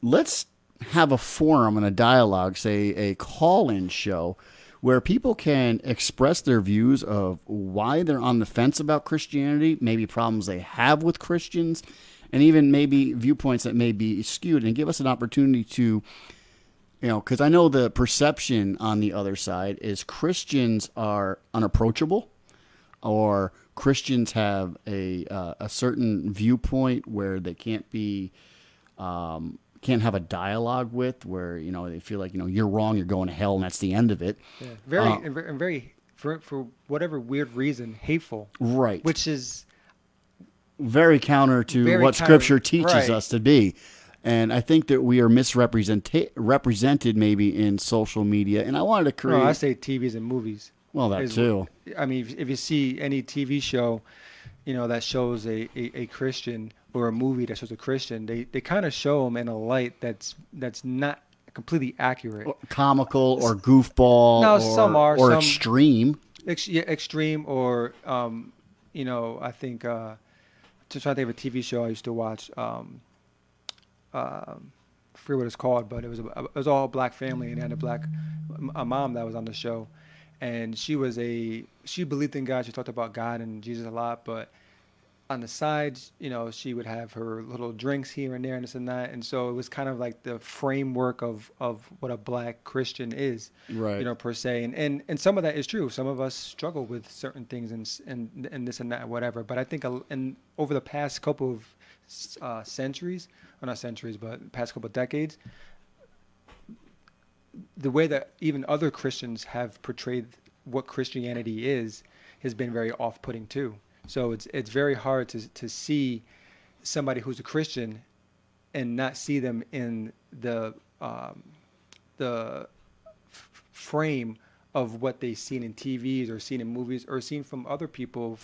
Let's have a forum and a dialogue, say a call-in show, where people can express their views of why they're on the fence about Christianity, maybe problems they have with Christians, and even maybe viewpoints that may be skewed, and give us an opportunity to, because I know the perception on the other side is Christians are unapproachable, or Christians have a certain viewpoint where they can't have a dialogue with, where they feel like you're wrong, you're going to hell, and that's the end of it. Yeah. Very for whatever weird reason, hateful. Right. Which is very counter to what Scripture teaches us to be. And I think that we are represented maybe in social media. And I wanted to create. No, I say TVs and movies. Well, that too. I mean, if you see any TV show, that shows a Christian, or a movie that shows a Christian, they kind of show them in a light that's not completely accurate. Or comical or goofball. No, some are. Or some extreme. Extreme, or I think to try to think of a TV show I used to watch. I forget what it's called, but it was all a black family, and had a mom that was on the show. And she believed in God. She talked about God and Jesus a lot, but on the sides, she would have her little drinks here and there and this and that. And so it was kind of like the framework of what a black Christian is, right? Per se. And some of that is true. Some of us struggle with certain things and this and that, whatever. But I think over the past couple of centuries, or not centuries, but past couple of decades, the way that even other Christians have portrayed what Christianity is has been very off-putting too. So it's very hard to see somebody who's a Christian and not see them in the frame of what they've seen in TVs or seen in movies or seen from other people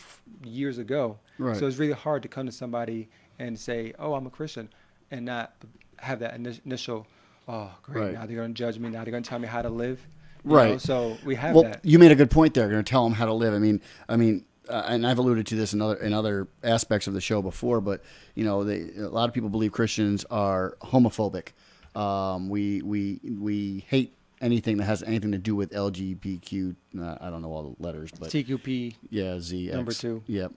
years ago. Right. So it's really hard to come to somebody and say, "Oh, I'm a Christian," and not have that initial, "Oh, great, right. Now they're going to judge me. Now they're going to tell me how to live." Right. So we have that. Well, you made a good point there. They're going to tell them how to live. I mean, and I've alluded to this in other aspects of the show before, but a lot of people believe Christians are homophobic. We hate anything that has anything to do with LGBTQ. I don't know all the letters, but TQP. Yeah, Z. Number 2. Yeah,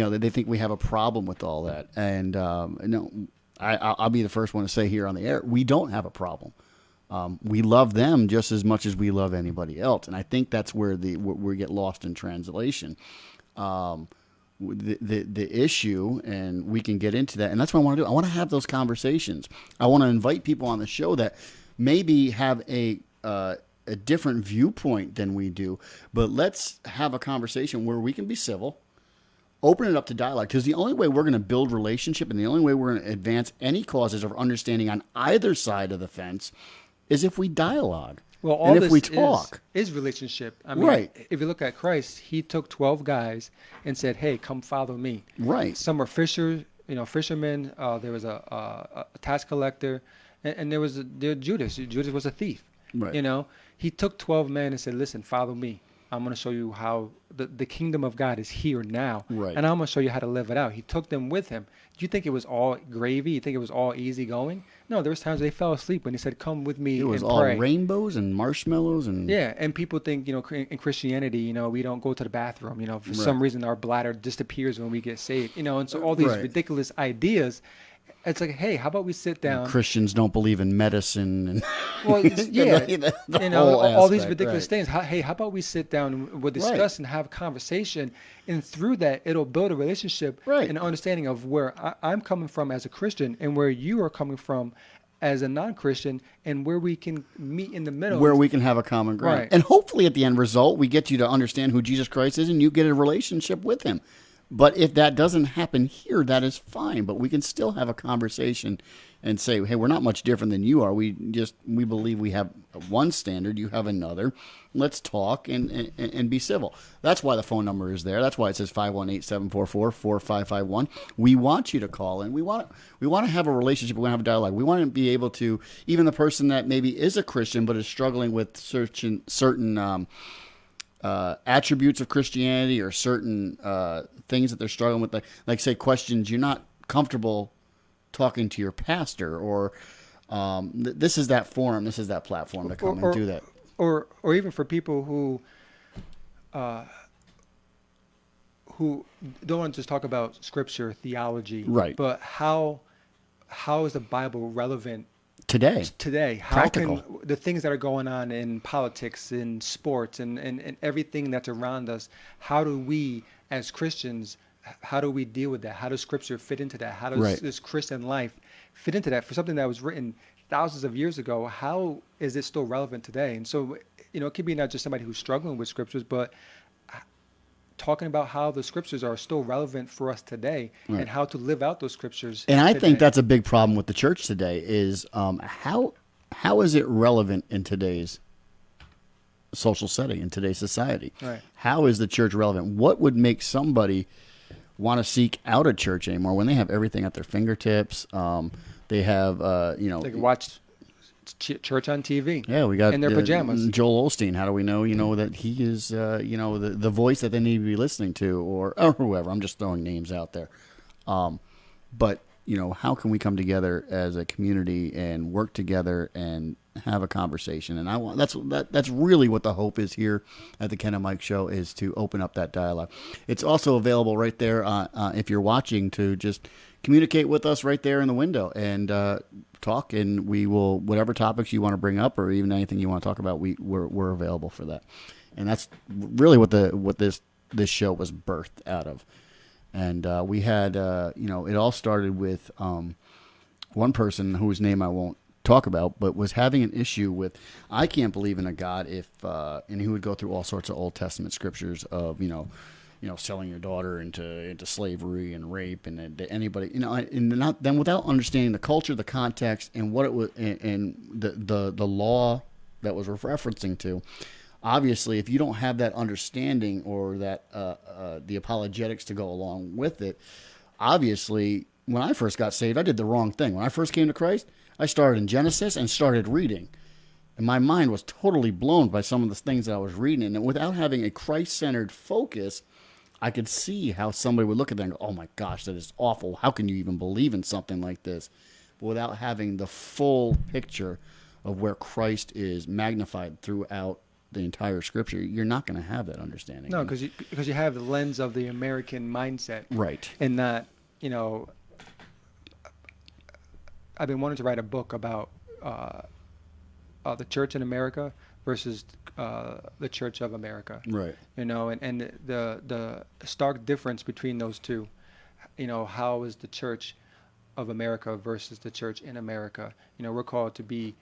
they think we have a problem with all that, and no, I'll be the first one to say here on the air, we don't have a problem. We love them just as much as we love anybody else, and I think that's where we get lost in translation. The issue, and we can get into that, and that's what I want to do. I want to have those conversations. I want to invite people on the show that maybe have a different viewpoint than we do, but let's have a conversation where we can be civil, open it up to dialogue, because the only way we're going to build relationship and the only way we're going to advance any causes of understanding on either side of the fence is if we dialogue. Well, all and if this we talk, is relationship. I mean, Right. if you look at Christ, he took 12 guys and said, "Hey, come follow me." right, Some were fishermen. There was a tax collector, and there was Judas. Judas was a thief. Right. You know, he took 12 men and said, "Listen, follow me. I'm going to show you how the kingdom of God is here now, Right. and I'm going to show you how to live it out." He took them with him. Do you think it was all gravy? You think it was all easy going? No, there was times they fell asleep when he said, "Come with me it was and all pray." rainbows and marshmallows and Yeah, and people think, in Christianity, we don't go to the bathroom. For Right. some reason, our bladder disappears when we get saved. And so all these Right. ridiculous ideas. It's like, hey, how about we sit down? Christians don't believe in medicine and Well, yeah, the whole all these aspect, ridiculous right. things. Hey, how about we sit down and we'll discuss and have a conversation, and through that, it'll build a relationship Right. and understanding of where I'm coming from as a Christian and where you are coming from as a non-Christian, and where we can meet in the middle. Where we can have a common ground. Right. And hopefully at the end result, we get you to understand who Jesus Christ is and you get a relationship with him. But if that doesn't happen here, that is fine. But we can still have a conversation and say, hey, we're not much different than you are. We believe we have one standard. You have another. Let's talk and be civil. That's why the phone number is there. That's why it says 518-744-4551. We want you to call in. We want to have a relationship. We want to have a dialogue. We want to be able to, even the person that maybe is a Christian but is struggling with certain attributes of Christianity or certain things that they're struggling with, like say questions you're not comfortable talking to your pastor, or this is that forum, this is that platform to come and do that. Or even for people who don't want to just talk about scripture, theology, Right. But how is the Bible relevant Today, how practical. can the things that are going on in politics, in sports, and everything that's around us, how do we as Christians, how do we deal with that? How does scripture fit into that? How does Right. this Christian life fit into that? For something that was written thousands of years ago, how is it still relevant today? And so, it could be not just somebody who's struggling with scriptures, but talking about how the scriptures are still relevant for us today, Right. and how to live out those scriptures. And I today. think that's a big problem with the church today is how is it relevant in today's social setting, in today's society? Right. How is the church relevant? What would make somebody want to seek out a church anymore when they have everything at their fingertips? They have, They can watch church on TV. Yeah, we got in their pajamas. Joel Osteen. How do we know, that he is, the voice that they need to be listening to, or whoever? I'm just throwing names out there. But how can we come together as a community and work together and have a conversation? And that's really what the hope is here at the Ken and Mike Show, is to open up that dialogue. It's also available right there if you're watching, to just communicate with us right there in the window and talk, and we will, whatever topics you want to bring up or even anything you want to talk about, we're available for that. And that's really what this show was birthed out of. And we had it all started with one person whose name I won't talk about, but was having an issue with, I can't believe in a God if and he would go through all sorts of Old Testament scriptures of selling your daughter into slavery and rape, and anybody, then without understanding the culture, the context, and what it was, and the law that was referencing to. Obviously, if you don't have that understanding or that the apologetics to go along with it, obviously, when I first got saved, I did the wrong thing. When I first came to Christ, I started in Genesis and started reading. And my mind was totally blown by some of the things that I was reading. And without having a Christ-centered focus, I could see how somebody would look at that and go, oh my gosh, that is awful. How can you even believe in something like this? But without having the full picture of where Christ is magnified throughout the entire scripture, you're not going to have that understanding. No, because you have the lens of the American mindset. Right. And that, I've been wanting to write a book about the church in America versus the Church of America. Right. And the stark difference between those two. How is the Church of America versus the church in America? We're called to be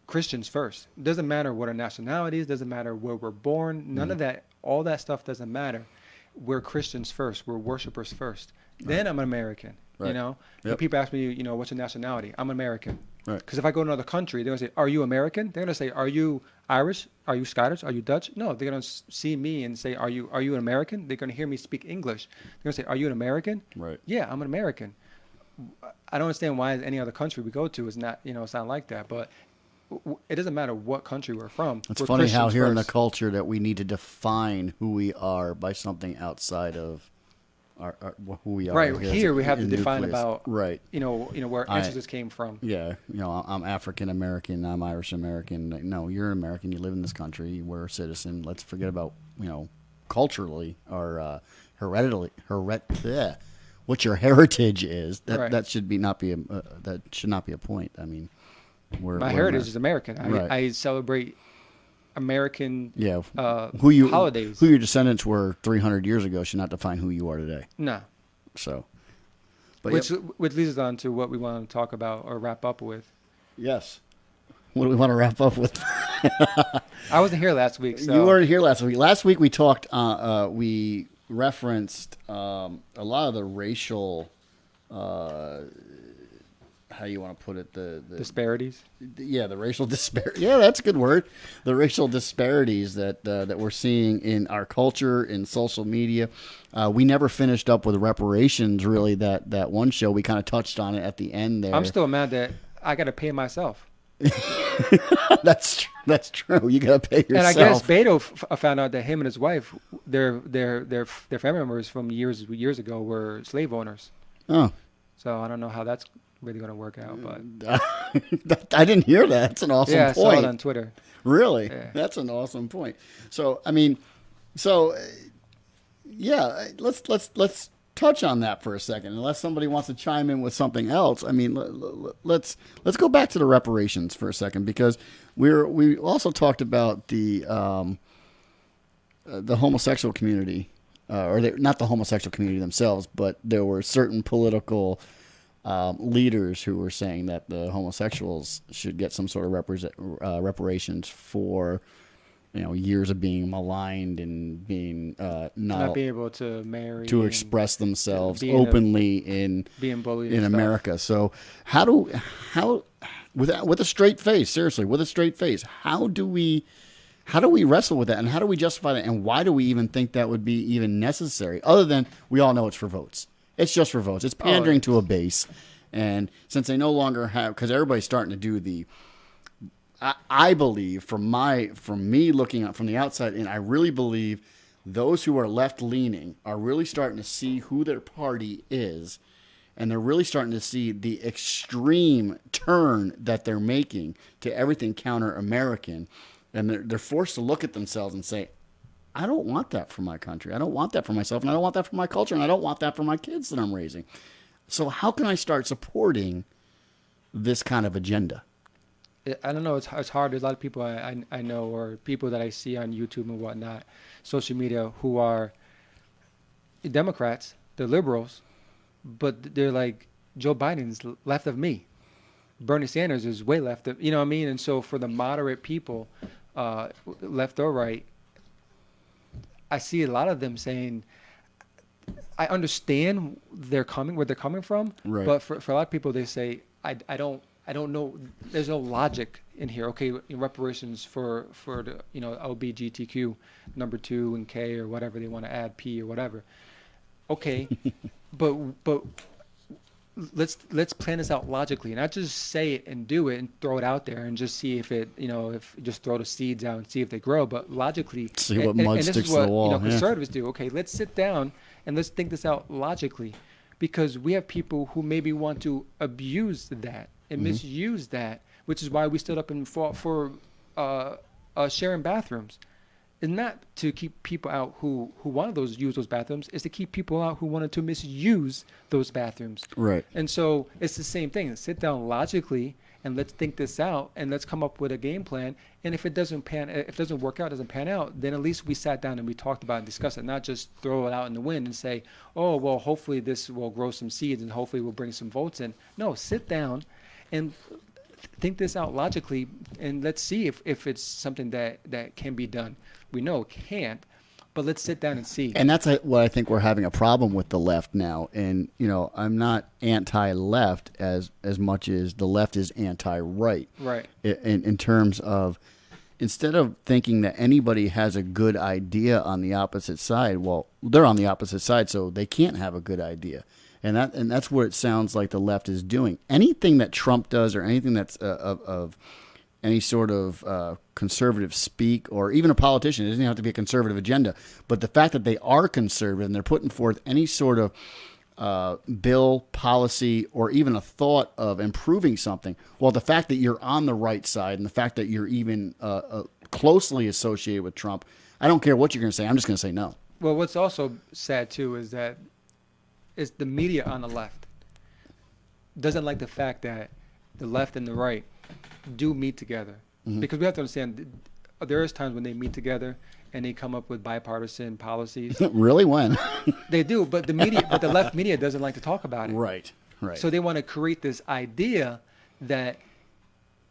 Christians first. It doesn't matter what our nationality is, doesn't matter where we're born, none of that, all that stuff doesn't matter. We're Christians first, we're worshipers first. Then I'm an American. Right. You know, Yep. If people ask me, what's your nationality? I'm American. Right. Because if I go to another country, they're gonna say, "Are you American?" They're gonna say, "Are you Irish? Are you Scottish? Are you Dutch?" No, they're gonna see me and say, "Are you an American?" They're gonna hear me speak English. They're gonna say, "Are you an American?" Right. Yeah, I'm an American. I don't understand why any other country we go to is not, it's not like that. But it doesn't matter what country we're from. It's We're funny how Christians here in the first. culture that we need to define who we are by something outside of who we are. Right as here we have a to define nucleus. about Right. Where I- ancestors came from. Yeah, I'm African American, I'm Irish American. Like, no, you're an American. You live in this country. We're a citizen. Let's forget about culturally or what your heritage is. That Right. that should not be a point. I mean, My heritage is American. Right. I celebrate American Yeah, holidays. who your descendants were 300 years ago should not define who you are today. No. So, but Which leads us on to what we want to talk about or wrap up with. yes. What do we want to wrap up with? I wasn't here last week, so You weren't here last week. Last week we talked. We referenced a lot of the racial. How you want to put it? The disparities. the racial disparity. Yeah, that's a good word. The racial disparities that we're seeing in our culture, in social media. We never finished up with reparations. Really, that one show we kind of touched on it at the end there. I'm still mad that I got to pay myself. That's true. You got to pay yourself. And I guess Beto found out that him and his wife, their family members from years ago were slave owners. Oh. So I don't know how that's really going to work out, but I didn't hear that. That's an awesome yeah, I point. saw it on Twitter. Really? Yeah. That's an awesome point. So, yeah, let's touch on that for a second. Unless somebody wants to chime in with something else. I mean, let's go back to the reparations for a second, because we also talked about the homosexual community, not the homosexual community themselves, but there were certain political leaders who were saying that the homosexuals should get some sort of reparations for years of being maligned and being Not being able to marry, to and express themselves being openly being bullied in and stuff. America. So how with a straight face, seriously, with a straight face, how do we wrestle with that, and how do we justify that, and why do we even think that would be even necessary, other than we all know it's for votes? It's just for votes. It's pandering to a base. And since they no longer have, because everybody's starting to do I believe from me looking up from the outside, and I really believe those who are left leaning are really starting to see who their party is, and they're really starting to see the extreme turn that they're making to everything counter-American, and they're forced to look at themselves and say, I don't want that for my country. I don't want that for myself, and I don't want that for my culture, and I don't want that for my kids that I'm raising. So how can I start supporting this kind of agenda? I don't know. It's hard. There's a lot of people I know, or people that I see on YouTube and whatnot, social media, who are Democrats. They're liberals, but they're like, Joe Biden's left of me. Bernie Sanders is way left of, you know what I mean? And so for the moderate people, left or right, I see a lot of them saying, I understand where they're coming from, Right. but for a lot of people, they say, I don't know. There's no logic in here. Okay, reparations for the LGBTQ number 2 and K or whatever they want to add, P or whatever. Okay, but let's plan this out logically, not just say it and do it and throw it out there and just see if it, if just throw the seeds out and see if they grow. But logically, See what mud and this sticks is to what the wall. Yeah. conservatives do. Okay, let's sit down and let's think this out logically, because we have people who maybe want to abuse that and misuse that, which is why we stood up and fought for sharing bathrooms. It's not to keep people out who wanted to use those bathrooms. It's to keep people out who wanted to misuse those bathrooms. Right. And so it's the same thing. Sit down logically and let's think this out and let's come up with a game plan. And if it doesn't work out, doesn't pan out, then at least we sat down and we talked about it and discussed it, not just throw it out in the wind and say, oh, well, hopefully this will grow some seeds and hopefully we'll bring some votes in. No, sit down and think this out logically, and let's see if it's something that can be done. We know it can't, but let's sit down and see. And that's what I think we're having a problem with the left now. And, I'm not anti-left as much as the left is anti-right. Right. In terms of, instead of thinking that anybody has a good idea on the opposite side, well, they're on the opposite side, so they can't have a good idea. And that's what it sounds like the left is doing. Anything that Trump does, or anything that's of any sort of conservative speak, or even a politician, it doesn't have to be a conservative agenda, but the fact that they are conservative and they're putting forth any sort of bill, policy, or even a thought of improving something, well, the fact that you're on the right side and the fact that you're even closely associated with Trump, I don't care what you're going to say. I'm just going to say no. Well, what's also sad, too, is that it's the media on the left doesn't like the fact that the left and the right do meet together. Mm-hmm. Because we have to understand, there is times when they meet together and they come up with bipartisan policies. Really? When? They do, but the left media doesn't like to talk about it. Right. So they want to create this idea that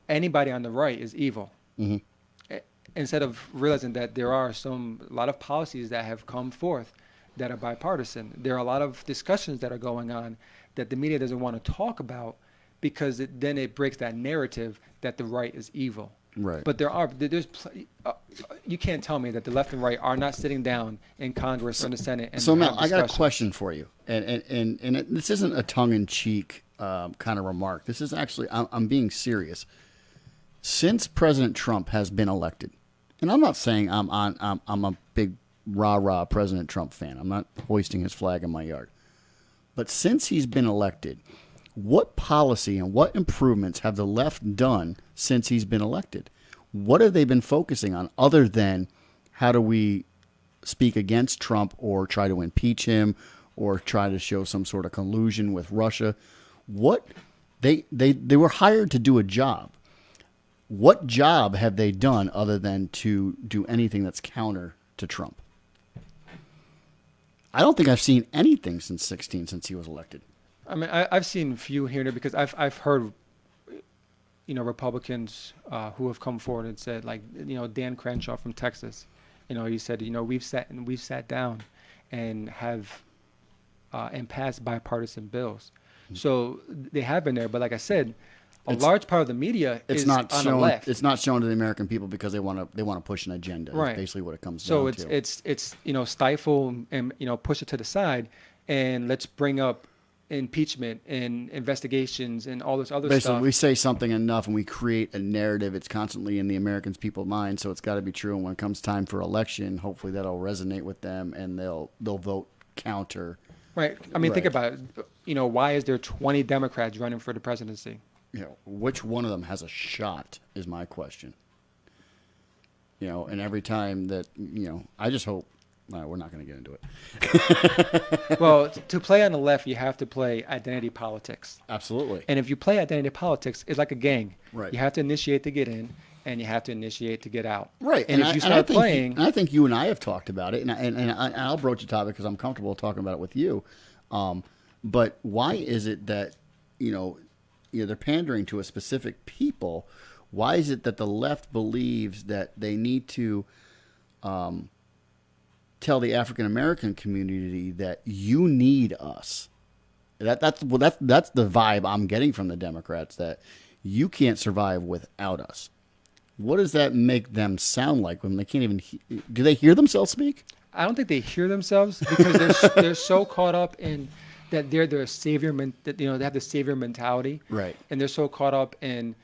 anybody on the right is evil. Mm-hmm. Instead of realizing that there are a lot of policies that have come forth that are bipartisan. There are a lot of discussions that are going on that the media doesn't want to talk about, because then it breaks that narrative that the right is evil. Right. But you can't tell me that the left and right are not sitting down in Congress or in the Senate. And So, Mel, have I got a discussions. question for you, and this isn't a tongue-in-cheek kind of remark. This is actually, I'm being serious. Since President Trump has been elected, and I'm not saying I'm a big rah-rah President Trump fan. I'm not hoisting his flag in my yard. But since he's been elected, what policy and what improvements have the left done since he's been elected? What have they been focusing on other than how do we speak against Trump or try to impeach him or try to show some sort of collusion with Russia? What they were hired to do a job. What job have they done other than to do anything that's counter to Trump? I don't think I've seen anything since he was elected. I mean, I've seen a few here and there, because I've heard, Republicans who have come forward and said, like, Dan Crenshaw from Texas, he said, we've sat down and have and passed bipartisan bills. Mm-hmm. So they have been there, but like I said, a large part of the media is on the left. It's not shown to the American people because they want to push an agenda. Right. That's basically what it comes So down to. it's stifle and push it to the side, and let's bring up impeachment and investigations and all this other Basically, stuff. we say something enough and we create a narrative. It's constantly in the American people's mind, so it's got to be true. And when it comes time for election, hopefully that'll resonate with them and they'll vote counter. Right. I mean, think Right. about it. Why is there 20 Democrats running for the presidency? Which one of them has a shot is my question. And every time that, I just hope, we're not going to get into it. Well, to play on the left, you have to play identity politics. Absolutely. And if you play identity politics, it's like a gang. Right. You have to initiate to get in, and you have to initiate to get out. Right. And if you start playing, and I think you and I have talked about it, and I'll broach a topic because I'm comfortable talking about it with you. But why is it that, they're pandering to a specific people? Why is it that the left believes that they need to tell the African American community that you need us? That's the vibe I'm getting from the Democrats, that you can't survive without us. What does that make them sound like when they can't even? Do they hear themselves speak? I don't think they hear themselves, because they're so caught up in that they're the savior, that they have the savior mentality, Right. And they're so caught up in,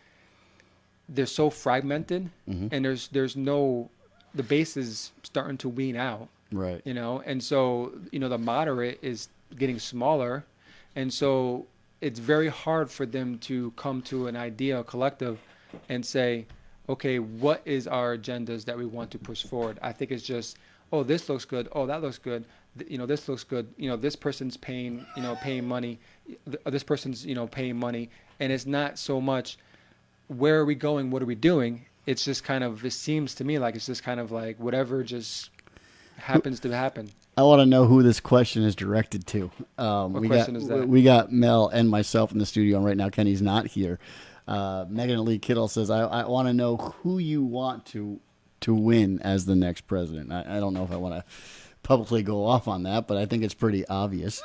they're so fragmented, Mm-hmm. and there's no, the base is starting to wean out, Right. and so the moderate is getting smaller, and so it's very hard for them to come to an idea, a collective, and say, okay, what is our agendas that we want to push forward? I think it's just, oh, this looks good. Oh, that looks good. This looks good. This person's paying money. This person's, paying money. And it's not so much, where are we going? What are we doing? It's just kind of, it seems to me like it's just kind of like whatever just happens to happen. I want to know who this question is directed to. What question is that? We got Mel and myself in the studio, and right now Kenny's not here. Megan Lee Kittle says, I want to know who you want to to win as the next president. I don't know if I want to publicly go off on that, but I think it's pretty obvious.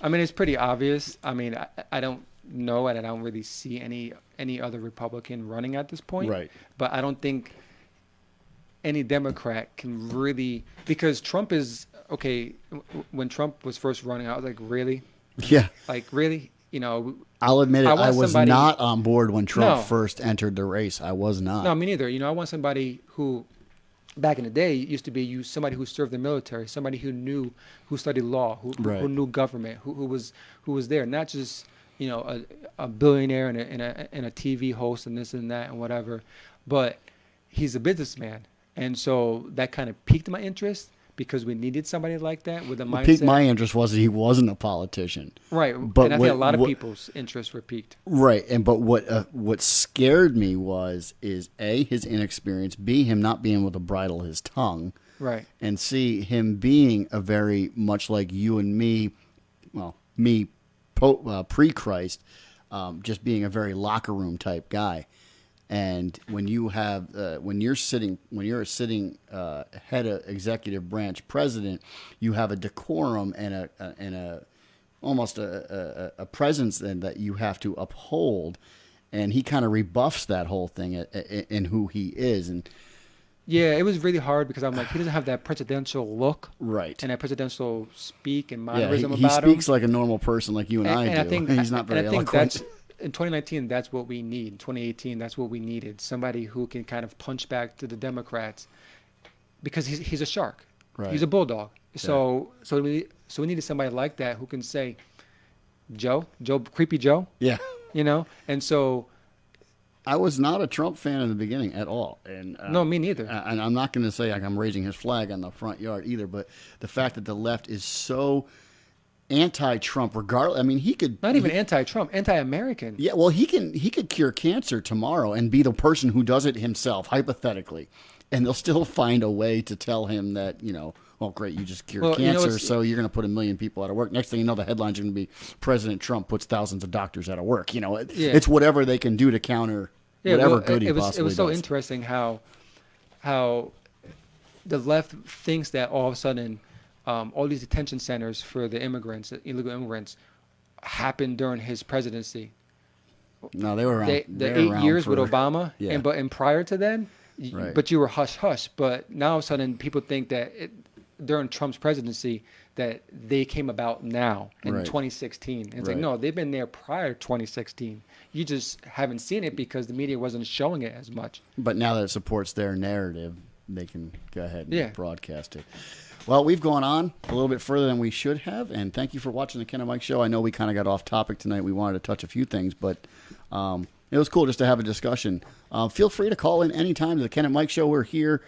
I mean, it's pretty obvious. I mean, I don't know, and I don't really see any other Republican running at this point. Right. But I don't think any Democrat can really, because Trump is, okay, when Trump was first running, I was like, really? Yeah. Like, really? You know, I'll admit it, I want I was somebody- not on board when Trump No. first entered the race. I was not. no, me neither. You know, I want somebody who, back in the day, it used to be somebody who served the military, somebody who studied law, Right. who knew government, who was there, not just, you know, a billionaire and a TV host and this and that and whatever, but he's a businessman, and so that kind of piqued my interest because we needed somebody like that with a What mindset. piqued my interest was that he wasn't a politician. Right, But and I think a what- lot of what- people's interests were piqued. Right, but what scared me is A, his inexperience, B, him not being able to bridle his tongue, Right. and C, him being a very much like you and me, well, me pre-Christ, just being a very locker room type guy. And when you have when you're a sitting head of executive branch president, you have a decorum and a almost a presence then that you have to uphold, and he kind of rebuffs that whole thing in who he is. And Yeah, it was really hard because I'm like, he doesn't have that presidential look right, and that presidential speak and yeah, mannerism he about him. speaks like a normal person, like you and I do. He's not very and I think eloquent. that's in 2019. That's what we need. 2018. That's what we needed. Somebody who can kind of punch back to the Democrats, because he's a shark. Right. He's a bulldog. So we needed somebody like that who can say, Joe, creepy Joe, Yeah. you know. And so I was not a Trump fan in the beginning at all, and no, me neither. And I'm not going to say like I'm raising his flag on the front yard either, but the fact that the left is so anti-Trump, regardless. I mean, he could Not even anti-Trump, anti-American. Yeah, well, he could cure cancer tomorrow and be the person who does it himself, hypothetically, and they'll still find a way to tell him that, you know, well, great, you just cured Well, you know, cancer, it's- so you're going to put 1 million people out of work. Next thing you know, the headlines are going to be President Trump puts thousands of doctors out of work. You know, Yeah. it's whatever they can do to counter whatever good he it was possibly so does. interesting how the left thinks that all of a sudden all these detention centers for the immigrants, illegal immigrants, happened during his presidency. No, they were around. The they were 8 around years with for- Obama, Yeah. and prior to then, Right. but you were hush hush. But now all of a sudden people think that during Trump's presidency that they came about now in Right. 2016. And it's Right. like, no, they've been there prior to 2016. You just haven't seen it because the media wasn't showing it as much. But now that it supports their narrative, they can go ahead and Yeah. broadcast it. Well, we've gone on a little bit further than we should have, and thank you for watching the Ken and Mike Show. I know we kind of got off topic tonight. We wanted to touch a few things, but it was cool just to have a discussion. Feel free to call in anytime to the Ken and Mike Show. We're here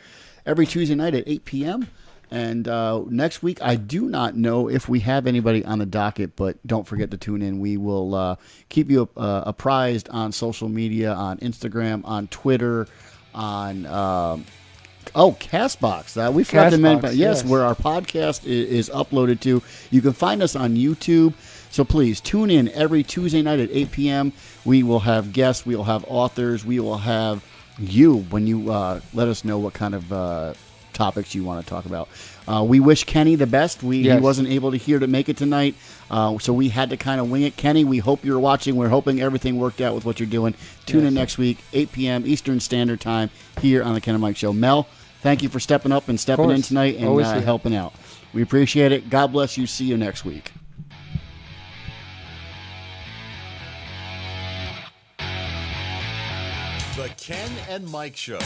every Tuesday night at 8 p.m., and next week, I do not know if we have anybody on the docket, but don't forget to tune in. We will keep you apprised on social media, on Instagram, on Twitter, on Castbox. We forgot to mention, Castbox, yes, yes. where our podcast is uploaded to. You can find us on YouTube. So please tune in every Tuesday night at 8 p.m. We will have guests. We will have authors. We will have you when you let us know what kind of topics you want to talk about. We wish Kenny the best. He Yes. wasn't able to make it tonight, so we had to kind of wing it. Kenny, we hope you're watching. We're hoping everything worked out with what you're doing. Tune in next week, 8 p.m. Eastern Standard Time, here on the Ken and Mike Show. Mel, thank you for stepping up and stepping in course. tonight and Always here. helping out. We appreciate it. God bless you. See you next week. The Ken and Mike Show.